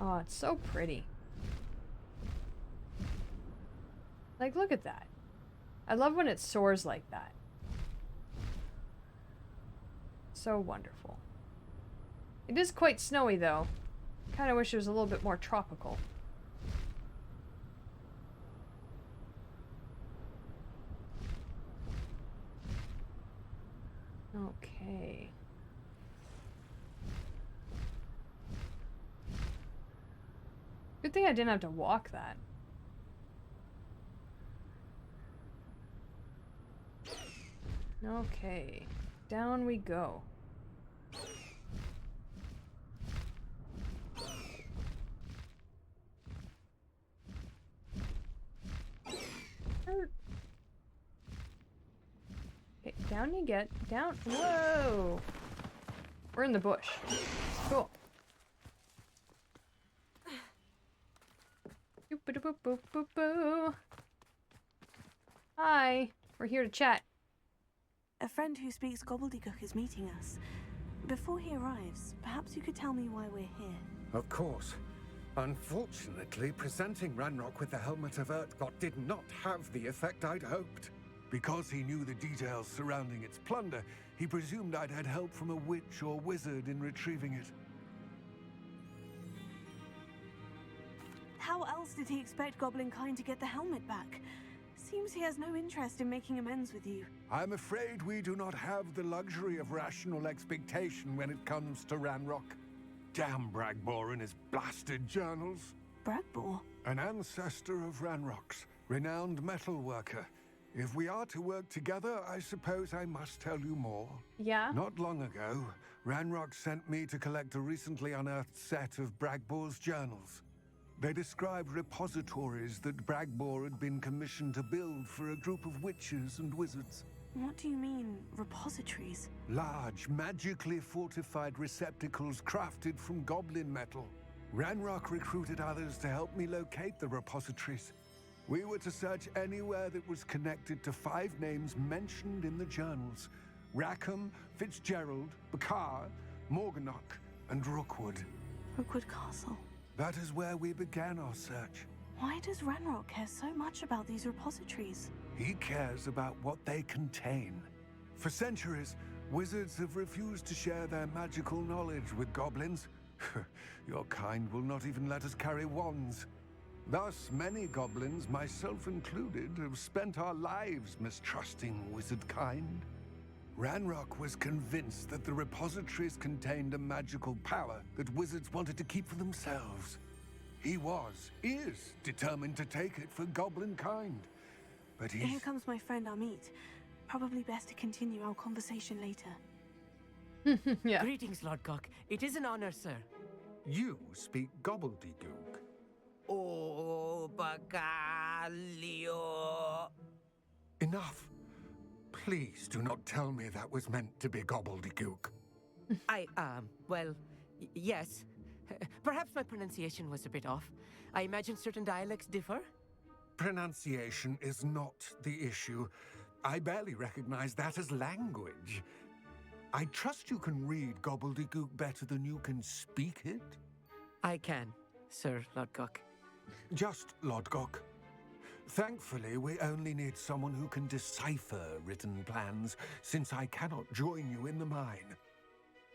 Oh, it's so pretty. Like, look at that. I love when it soars like that. So wonderful. It is quite snowy, though. Kind of wish it was a little bit more tropical. Okay. Good thing I didn't have to walk that. Okay. Down we go. Okay, down you get. Down. Whoa! We're in the bush. Cool. Boop, boop, boop, boop. Hi. We're here to chat. A friend who speaks Gobbledegook is meeting us. Before he arrives, perhaps you could tell me why we're here. Of course. Unfortunately, presenting Ranrok with the Helmet of Urtkot did not have the effect I'd hoped. Because he knew the details surrounding its plunder, he presumed I'd had help from a witch or wizard in retrieving it. How else did he expect Goblinkind to get the helmet back? Seems he has no interest in making amends with you. I'm afraid we do not have the luxury of rational expectation when it comes to Ranrok. Damn Bragbor and his blasted journals. Bragbor? An ancestor of Ranrok's, renowned metal worker. If we are to work together, I suppose I must tell you more. Yeah? Not long ago, Ranrok sent me to collect a recently unearthed set of Bragbor's journals. They described repositories that Bragbor had been commissioned to build for a group of witches and wizards. What do you mean, repositories? Large, magically fortified receptacles crafted from goblin metal. Ranrok recruited others to help me locate the repositories. We were to search anywhere that was connected to 5 names mentioned in the journals. Rackham, Fitzgerald, Bakar, Morganach, and Rookwood. Rookwood Castle. That is where we began our search. Why does Ranrok care so much about these repositories? He cares about what they contain. For centuries, wizards have refused to share their magical knowledge with goblins. Your kind will not even let us carry wands. Thus, many goblins, myself included, have spent our lives mistrusting wizard kind. Ranrok was convinced that the repositories contained a magical power that wizards wanted to keep for themselves. He is determined to take it for goblin kind. But Here comes my friend Amit. Probably best to continue our conversation later. Yeah. Greetings, Lodgok. It is an honor, sir. You speak Gobbledegook. Oh, Bagalio. Enough. Please do not tell me that was meant to be Gobbledegook. Well, yes. Perhaps my pronunciation was a bit off. I imagine certain dialects differ. Pronunciation is not the issue. I barely recognize that as language. I trust you can read Gobbledegook better than you can speak it? I can, Sir Lodgok. Just Lodgok. Thankfully, we only need someone who can decipher written plans, since I cannot join you in the mine.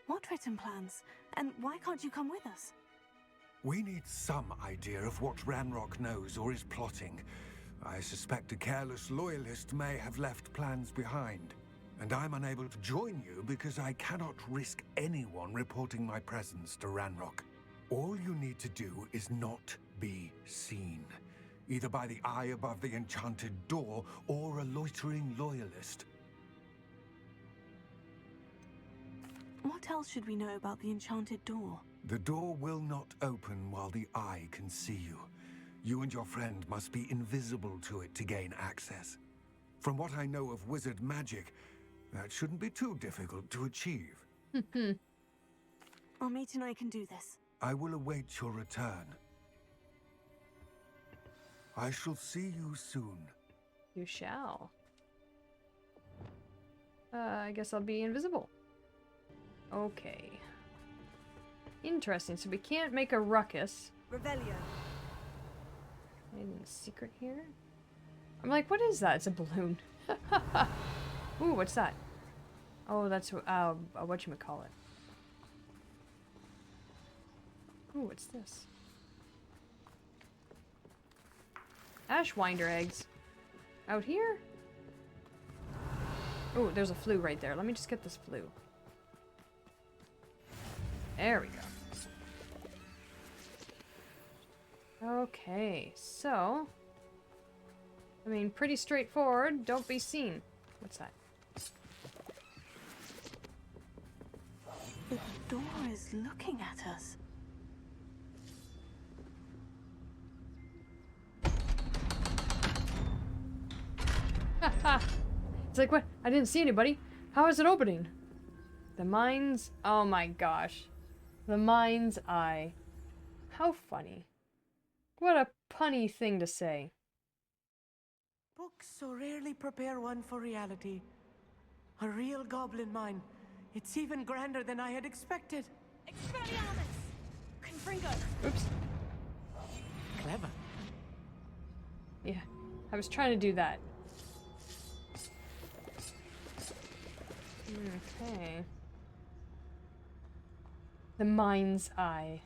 What written plans? And why can't you come with us? We need some idea of what Ranrok knows or is plotting. I suspect a careless loyalist may have left plans behind. And I'm unable to join you because I cannot risk anyone reporting my presence to Ranrok. All you need to do is not be seen. Either by the eye above the enchanted door, or a loitering loyalist. What else should we know about the enchanted door? The door will not open while the eye can see you. You and your friend must be invisible to it to gain access. From what I know of wizard magic, that shouldn't be too difficult to achieve. Amit and I can do this. I will await your return. I shall see you soon. You shall. I guess I'll be invisible. Okay. Interesting. So we can't make a ruckus. Revelio. Anything secret here? I'm like, what is that? It's a balloon. Ooh, what's that? Oh, that's whatchamacallit. Ooh, what's this? Ashwinder eggs. Out here? Ooh, there's a flue right there. Let me just get this flue. There we go. Okay, so... I mean, pretty straightforward. Don't be seen. What's that? The door is looking at us. Haha! It's like, what? I didn't see anybody. How is it opening? The mind's... Oh my gosh. The mind's eye. How funny. What a punny thing to say. Books so rarely prepare one for reality. A real goblin mine. It's even grander than I had expected. Expelliarmus! Confringo! Oops. Clever. Yeah, I was trying to do that. Okay. The mind's eye.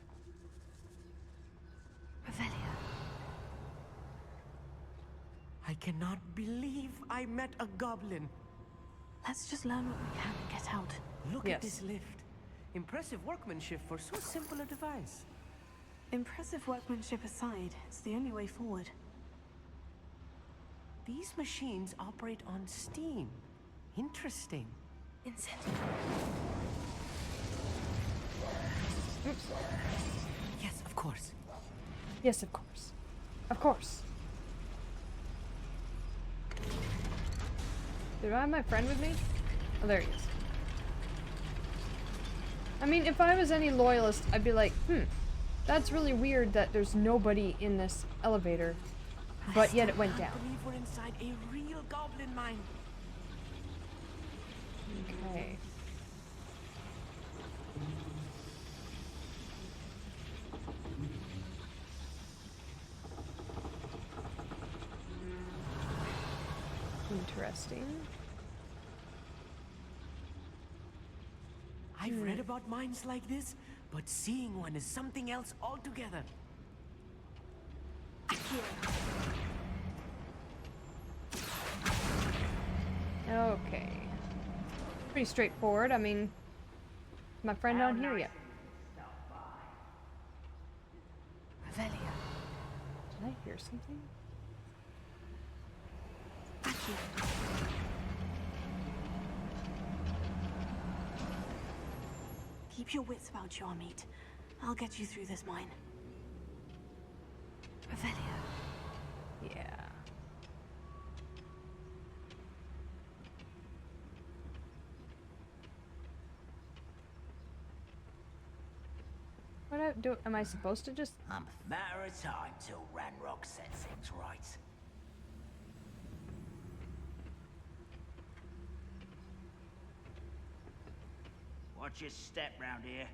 Revelia. I cannot believe I met a goblin. Let's just learn what we can and get out. Look Yes. at this lift. Impressive workmanship for so simple a device. Impressive workmanship aside, it's the only way forward. These machines operate on steam. Interesting. Incentive. Oops. Yes, of course. Yes, of course. Of course. Did I have my friend with me? Oh, there he is. I mean, if I was any loyalist, I'd be like, that's really weird that there's nobody in this elevator, but yet it went down. I believe we're inside a real goblin mine. Okay. Interesting. I've read about mines like this, but seeing one is something else altogether. Okay. Pretty straightforward. I mean, is my friend down here yet? Revelia. Did I hear something? Keep your wits about you, Amit. I'll get you through this mine. Revelia. Yeah. What am I supposed to just... Matter of time till Ranrok sets things right. Watch your step round here.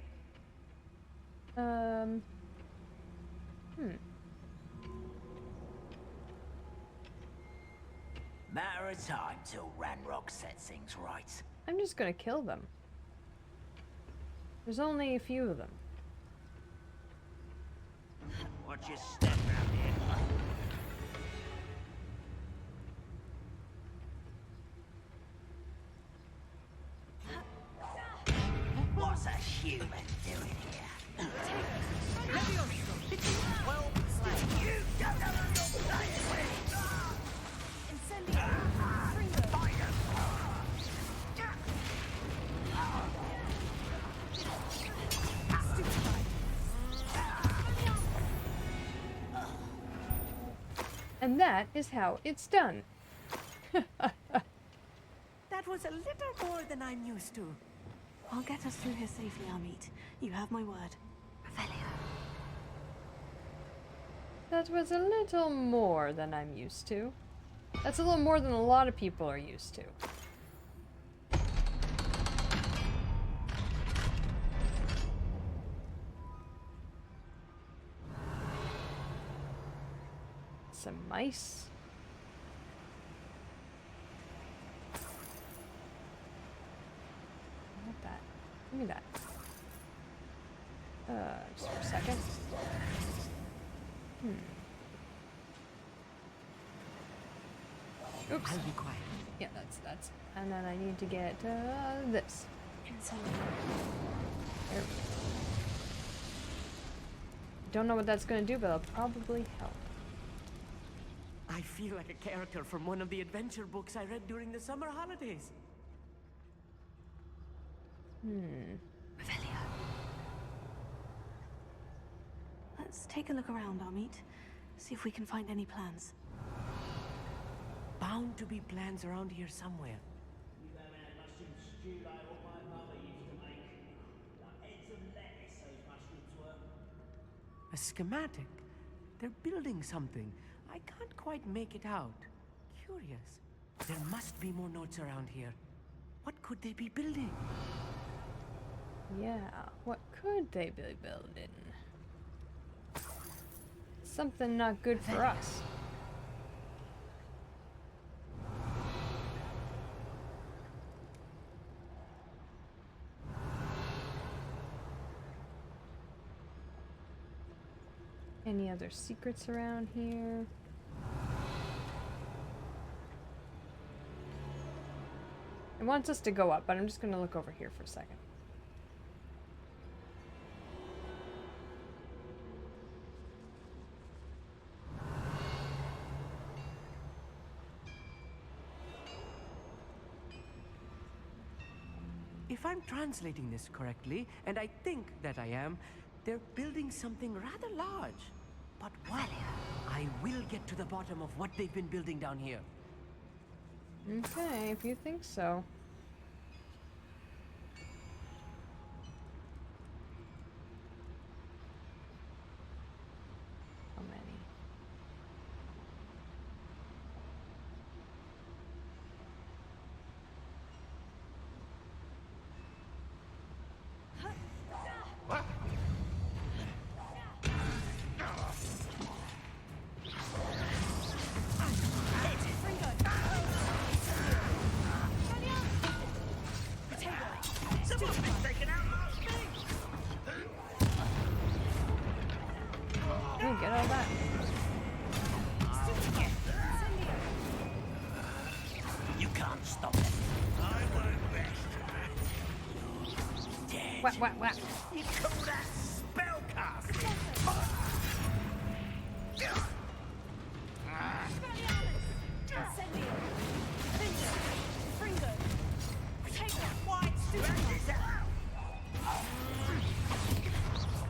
Matter of time till Ranrok sets things right. I'm just gonna kill them. There's only a few of them. Watch your step round here. What's a human doing here? Well played. You don't know who you're playing with! And that is how it's done. That was a little more than I'm used to. I'll get us through here safely, Amit. You have my word. Revelia. That was a little more than I'm used to. That's a little more than a lot of people are used to. Some mice. Just for a second. Oops. I'll be quiet. Yeah, that's. And then I need to get this. There we go. Don't know what that's going to do, but it'll probably help. I feel like a character from one of the adventure books I read during the summer holidays. Revelio. Let's take a look around, Amit. See if we can find any plans. Bound to be plans around here somewhere. You haven't had mushroom stew like what my mother used to make. Like heads of lettuce, those mushrooms were. A schematic? They're building something. I can't quite make it out. Curious. There must be more notes around here. What could they be building? Yeah, what could they be building? Something not good for us. Any other secrets around here? It wants us to go up, but I'm just gonna look over here for a second. If I'm translating this correctly, and I think that I am, they're building something rather large. But what? I will get to the bottom of what they've been building down here. Okay, if you think so. How many? Oh, get all that. You can't stop it. I won't rest. Dead. Whack. You call that spellcasting?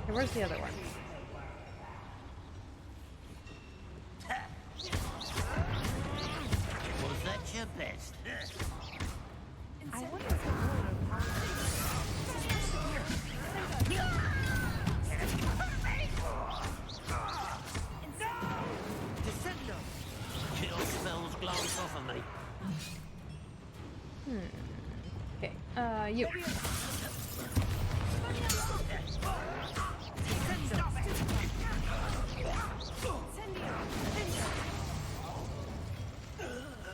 Okay, where's the other one? Was that your best? I wonder if Descendo! Kill spells glance off of me. Okay, you.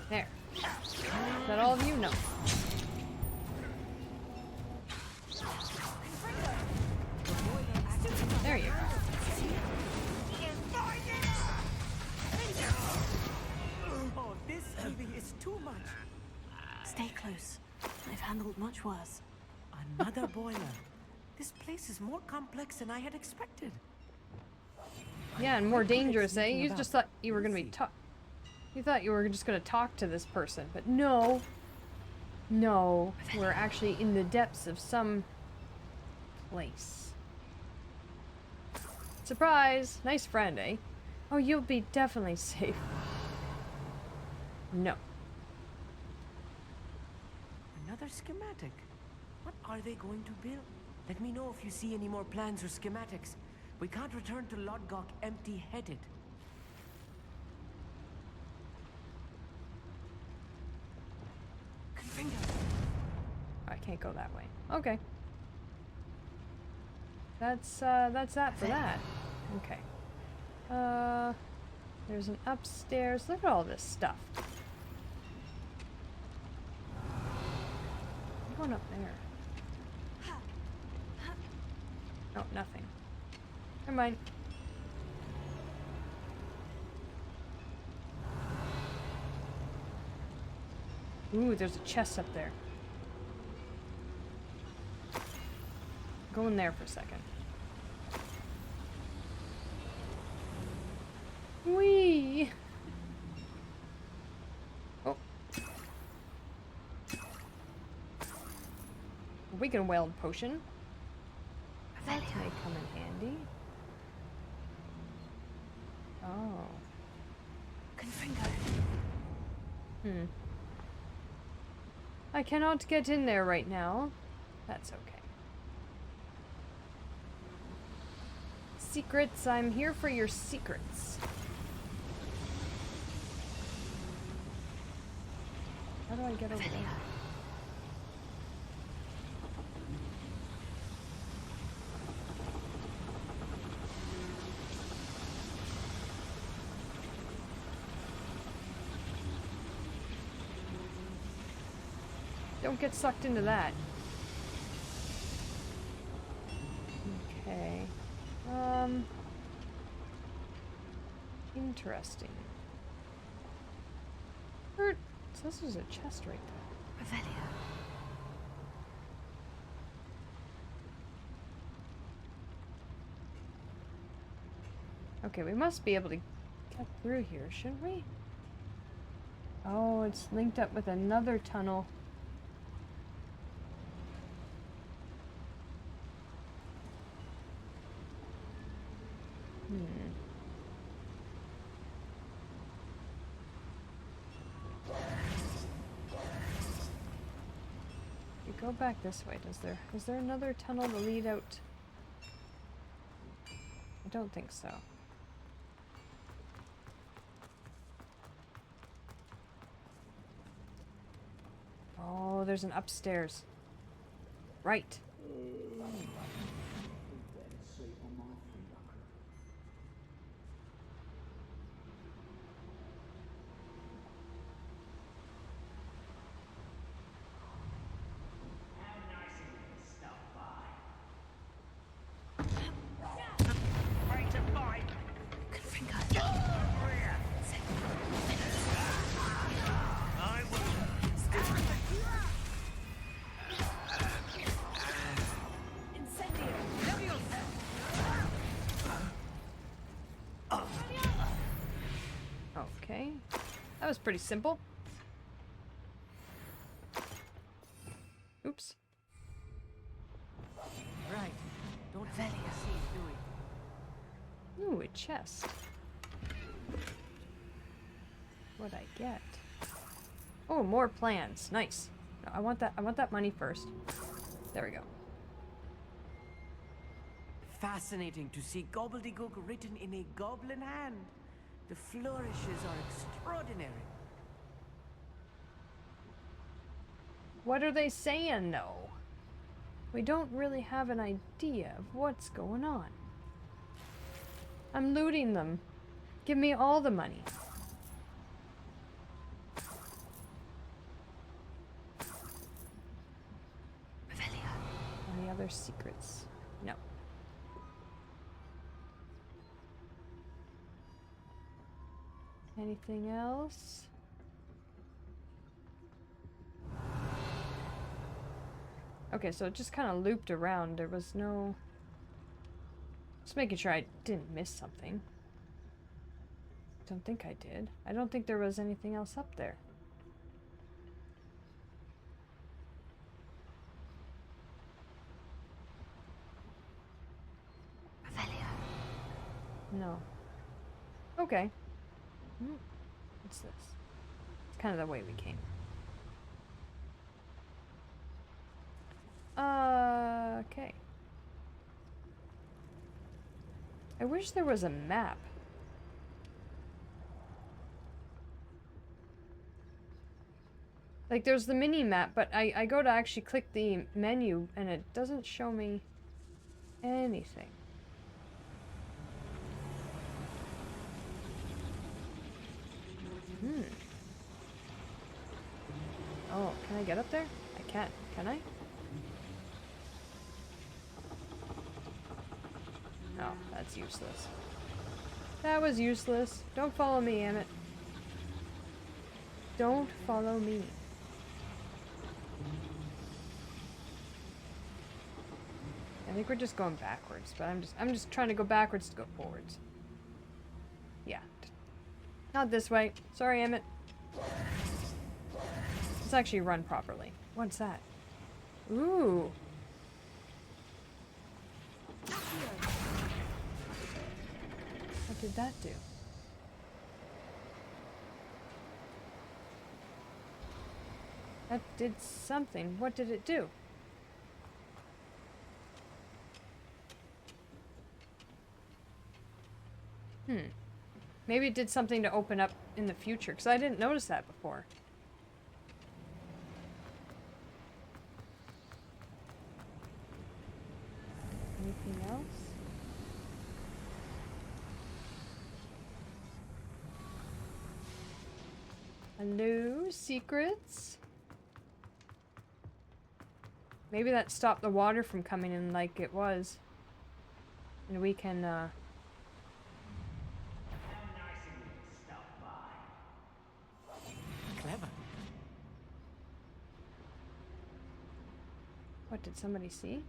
There. Let all of you know. There you go. Oh, this movie is too much. Stay close. I've handled much worse. Another boiler. This place is more complex than I had expected. Yeah, and more dangerous, eh? You just thought you were gonna be You thought you were just gonna talk to this person, but no. No, we're actually in the depths of some place. Surprise! Nice friend, eh? Oh, you'll be definitely safe. No. Another schematic. What are they going to build? Let me know if you see any more plans or schematics. We can't return to Lodgok empty-headed. I can't go that way. Okay. That's that for that. Okay. There's an upstairs. Look at all this stuff. I'm going up there. Oh, nothing. Never mind. Ooh, there's a chest up there. Go in there for a second. Whee! Oh. We can weld potion. That may come in handy. Oh. Hmm. I cannot get in there right now. That's okay. Secrets, I'm here for your secrets. How do I get over there? Don't get sucked into that. Okay. Interesting. So this is a chest right there. Revelia. Okay, we must be able to get through here, shouldn't we? Oh, it's linked up with another tunnel. Go back this way, is there another tunnel to lead out? I don't think so. Oh, there's an upstairs. Right. Okay. That was pretty simple. Oops. Right. Don't see it doing. Ooh, a chest. What'd I get? Oh, more plans. Nice. No, I want that money first. There we go. Fascinating to see Gobbledegook written in a goblin hand. The flourishes are extraordinary. What are they saying, though? We don't really have an idea of what's going on. I'm looting them. Give me all the money. Any other secrets? No. Anything else? Okay, so it just kind of looped around. There was no... Just making sure I didn't miss something. Don't think I did. I don't think there was anything else up there. No. Okay. What's this? It's kind of the way we came. Okay. I wish there was a map. Like, there's the mini map, but I go to actually click the menu and it doesn't show me anything. Oh, can I get up there? I can't. Can I? Oh, that's useless. That was useless. Don't follow me, Emmett. Don't follow me. I think we're just going backwards, but I'm just trying to go backwards to go forwards. Yeah. Not this way. Sorry, Emmett. Let's actually run properly. What's that? Ooh. What did that do? That did something. What did it do? Maybe it did something to open up in the future, because I didn't notice that before. Anything else? Hello, secrets? Maybe that stopped the water from coming in like it was. And we can, Clever. What, did somebody see?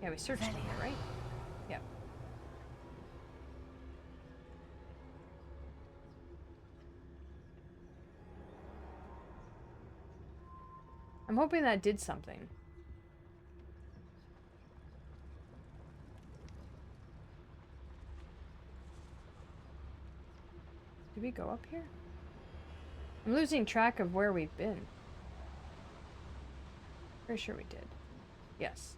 Yeah, we searched it, right? Yeah. I'm hoping that did something. Did we go up here? I'm losing track of where we've been. Pretty sure we did. Yes.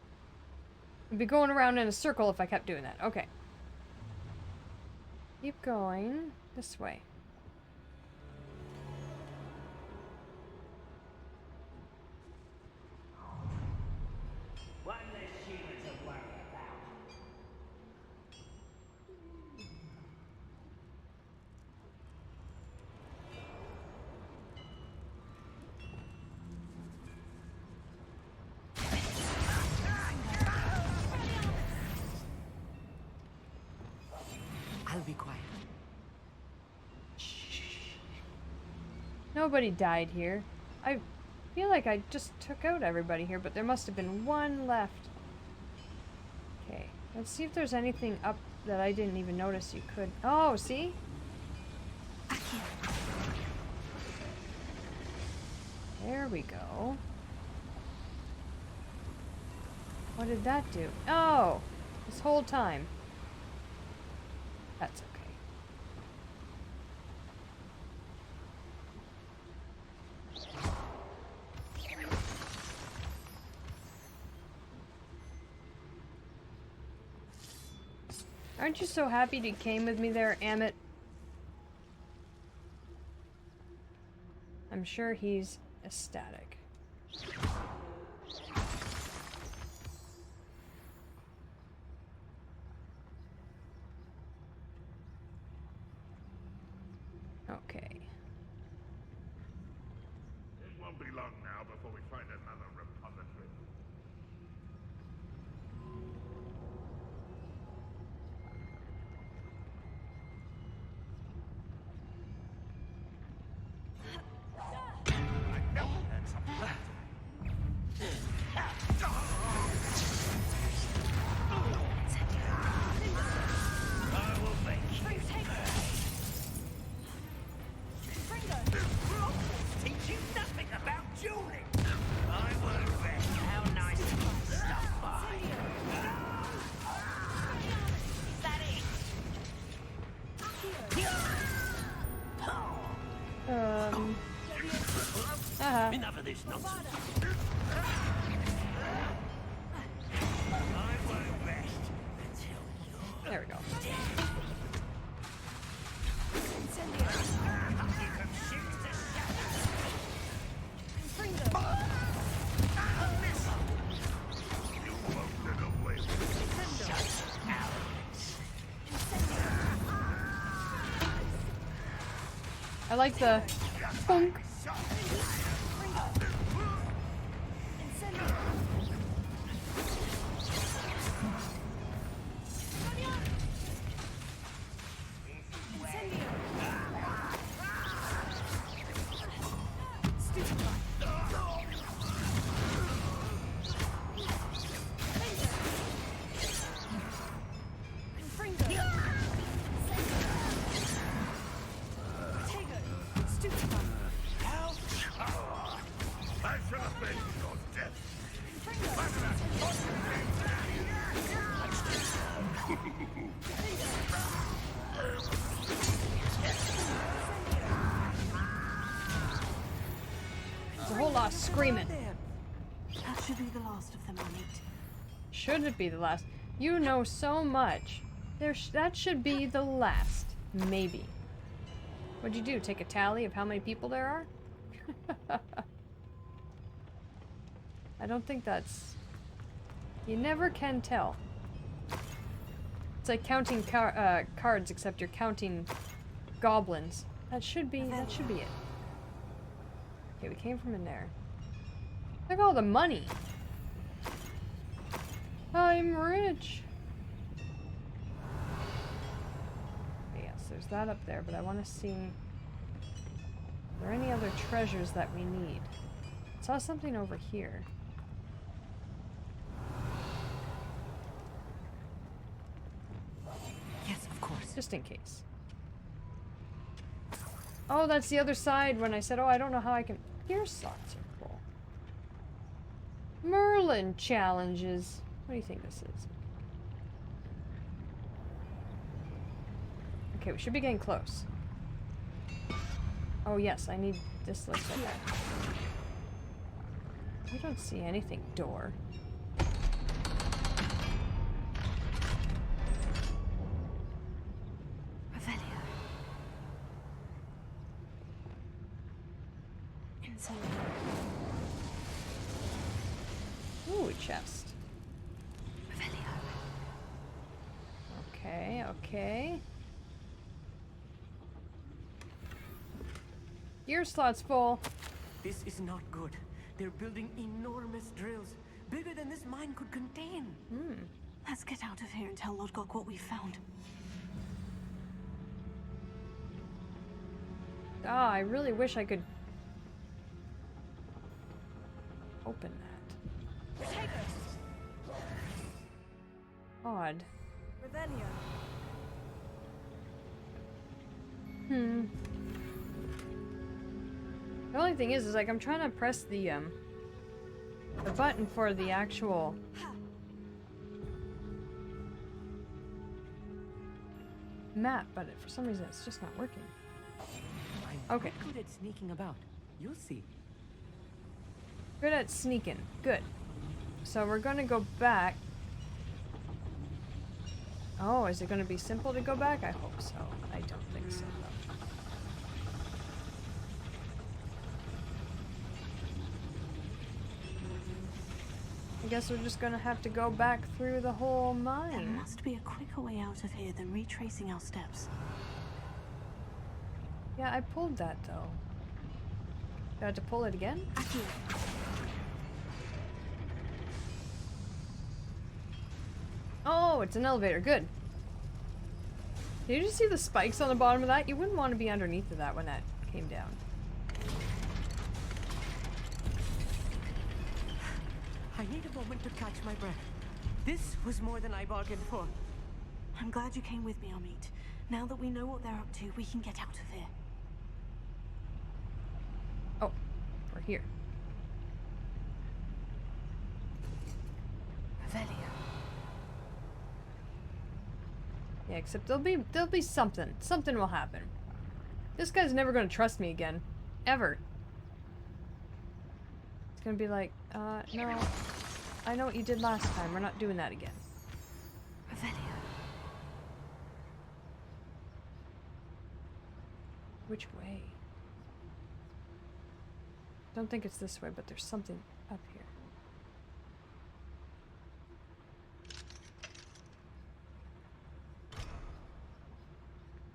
I'd be going around in a circle if I kept doing that. Okay. Keep going this way. One less human to worry about. I'll be quiet. Nobody died here. I feel like I just took out everybody here, but there must have been one left. Okay, let's see if there's anything up that I didn't even notice you could. Oh, see? There we go. What did that do? Oh, this whole time. That's okay. Aren't you so happy you came with me there, Emmett? I'm sure he's ecstatic. Okay. It won't be long now before we find another repository. Enough of this nonsense. There we go. I like the bonk. There's a whole lot of screaming. That should be the last of them, Amit. Should it be the last? You know so much. That should be the last. Maybe. What'd you do? Take a tally of how many people there are? I don't think that's... You never can tell. It's like counting cards, except you're counting goblins. That should be it. Okay, we came from in there. Look at all the money. I'm rich. Okay, yes, there's that up there, but I want to see... Are there any other treasures that we need? I saw something over here. Yes, of course. Just in case. Oh, that's the other side when I said, oh, I don't know how I can... Gear slots are full. Merlin challenges. What do you think this is? Okay, we should be getting close. Oh yes, I need... This looks like that. I don't see anything. Door. Revelio. Inside. Ooh, chest. Revelio. Okay, okay. Gear slot's full. This is not good. They're building enormous drills, bigger than this mine could contain. Let's get out of here and tell Lodgok what we found. Ah, I really wish I could open that. Odd. Revelio. The only thing is like I'm trying to press the button for the actual map, but for some reason it's just not working. I'm Okay. good at sneaking about. You'll see. Good at sneaking. Good. So we're gonna go back. Oh, is it gonna be simple to go back? I hope so. I don't think so, though. I guess we're just gonna have to go back through the whole There mine. must be a quicker way out of here than retracing our steps. Yeah, I pulled that though. Do I have to pull it again? Oh, it's an elevator. Good. Did you just see the spikes on the bottom of that? You wouldn't want to be underneath of that when that came down. I need a moment to catch my breath. This was more than I bargained for. I'm glad you came with me, Amit. Now that we know what they're up to, we can get out of here. Oh, we're here. Revelio. Yeah, except there'll be something. Something will happen. This guy's never gonna trust me again. Ever. It's gonna be like, no. I know what you did last time. We're not doing that again. Revelio. Which way? Don't think it's this way, but there's something up here.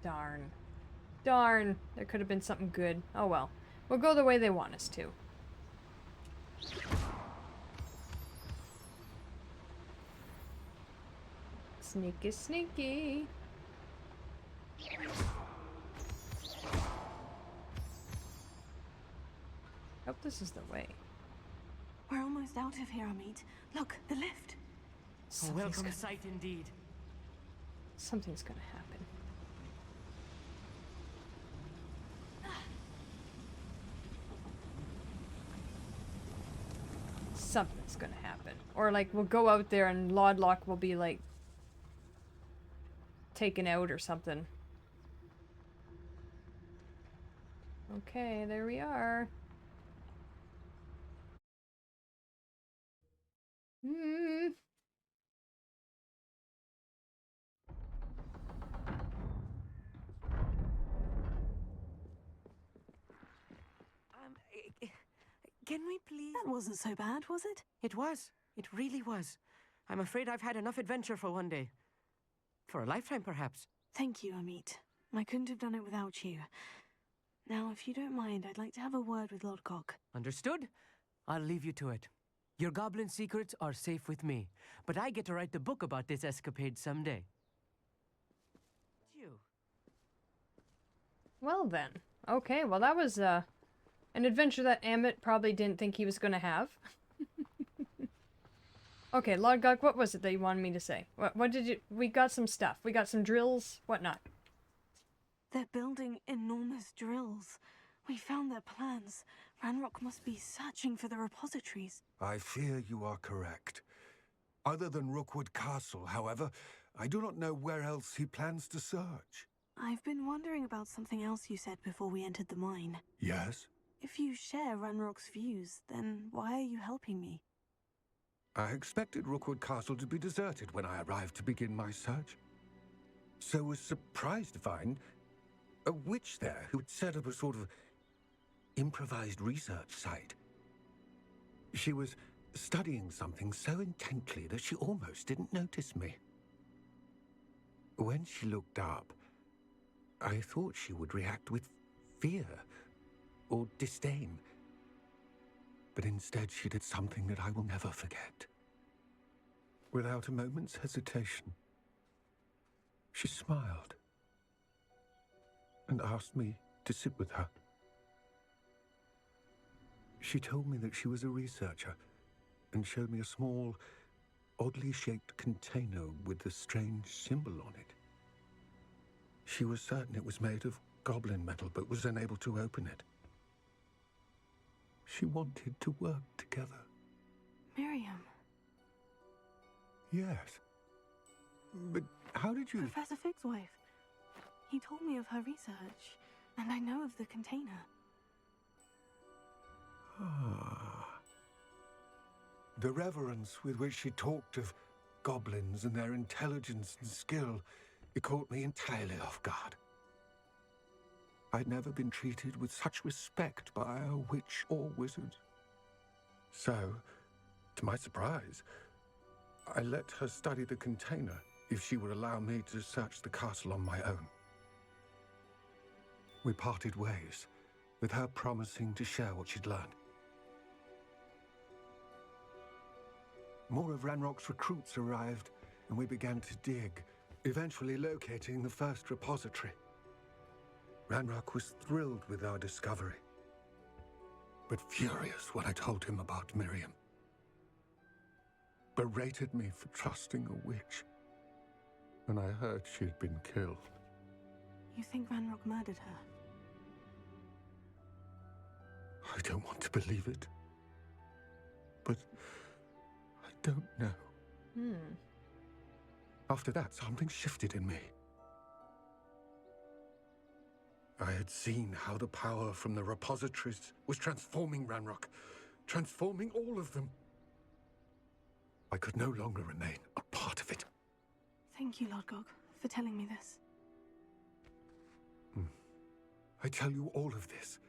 Darn. Darn. There could have been something good. Oh well. We'll go the way they want us to. Sneaky, sneaky. Hope this is the way. We're almost out of here, Amit. Look, the lift. A welcome sight indeed. Something's gonna happen. something's gonna happen. Or like we'll go out there and Lodgok will be like taken out or something. Okay, there we are. Hmm. Can we please? That wasn't so bad, was it? It was. It really was. I'm afraid I've had enough adventure for one day. For a lifetime, perhaps. Thank you, Amit. I couldn't have done it without you. Now, if you don't mind, I'd like to have a word with Lodgok. Understood? I'll leave you to it. Your goblin secrets are safe with me, but I get to write the book about this escapade someday. You. Well then. Okay, well that was an adventure that Amit probably didn't think he was gonna have. Okay, Lodgok, what was it that you wanted me to say? What did you... We got some stuff. We got some drills, whatnot. They're building enormous drills. We found their plans. Ranrok must be searching for the repositories. I fear you are correct. Other than Rookwood Castle, however, I do not know where else he plans to search. I've been wondering about something else you said before we entered the mine. Yes? If you share Ranrok's views, then why are you helping me? I expected Rookwood Castle to be deserted when I arrived to begin my search. So was surprised to find a witch there who had set up a sort of improvised research site. She was studying something so intently that she almost didn't notice me. When she looked up, I thought she would react with fear or disdain. But instead she did something that I will never forget. Without a moment's hesitation, she smiled and asked me to sit with her. She told me that she was a researcher and showed me a small, oddly shaped container with a strange symbol on it. She was certain it was made of goblin metal, but was unable to open it. She wanted to work together. Miriam. Yes. But how did you... Professor Fig's wife. He told me of her research, and I know of the container. Ah. The reverence with which she talked of goblins and their intelligence and skill, it caught me entirely off guard. I'd never been treated with such respect by a witch or wizard. So, to my surprise, I let her study the container if she would allow me to search the castle on my own. We parted ways, with her promising to share what she'd learned. More of Ranrok's recruits arrived, and we began to dig, eventually locating the first repository. Ranrok was thrilled with our discovery, but furious when I told him about Miriam. Berated me for trusting a witch, and I heard she'd been killed. You think Ranrok murdered her? I don't want to believe it, but I don't know. After that, something shifted in me. I had seen how the power from the repositories was transforming Ranrok, transforming all of them. I could no longer remain a part of it. Thank you, Lodgok, for telling me this. I tell you all of this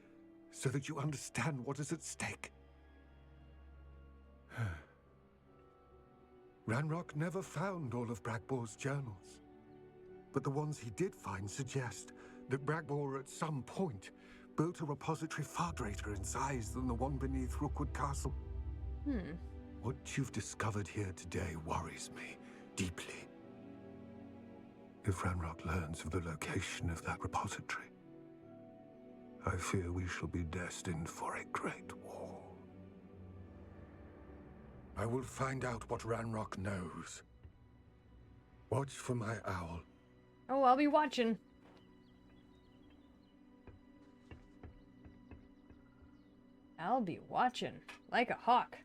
so that you understand what is at stake. Ranrok never found all of Bragbor's journals, but the ones he did find suggest that Bragbor at some point built a repository far greater in size than the one beneath Rookwood Castle. What you've discovered here today worries me deeply. If Ranrok learns of the location of that repository, I fear we shall be destined for a great war. I will find out what Ranrok knows. Watch for my owl. Oh, I'll be watching. I'll be watching. Like a hawk.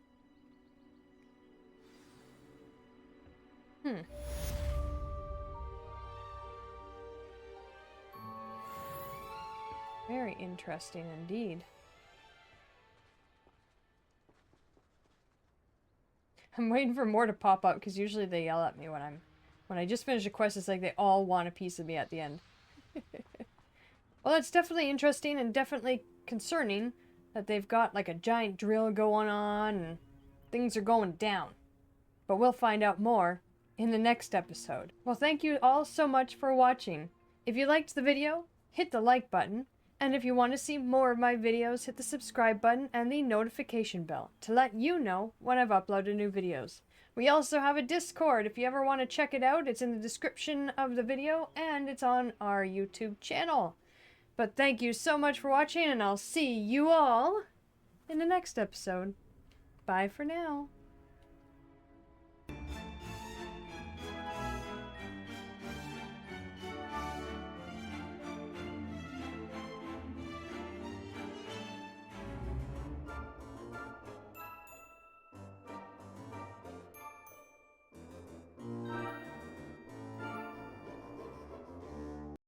Very interesting indeed. I'm waiting for more to pop up because usually they yell at me when I just finish a quest. It's like they all want a piece of me at the end. Well, that's definitely interesting and definitely concerning that they've got like a giant drill going on and things are going down. But we'll find out more in the next episode. Well, thank you all so much for watching. If you liked the video, hit the like button. And if you want to see more of my videos, hit the subscribe button and the notification bell to let you know when I've uploaded new videos. We also have a Discord. If you ever want to check it out, it's in the description of the video and it's on our YouTube channel. But thank you so much for watching and I'll see you all in the next episode. Bye for now.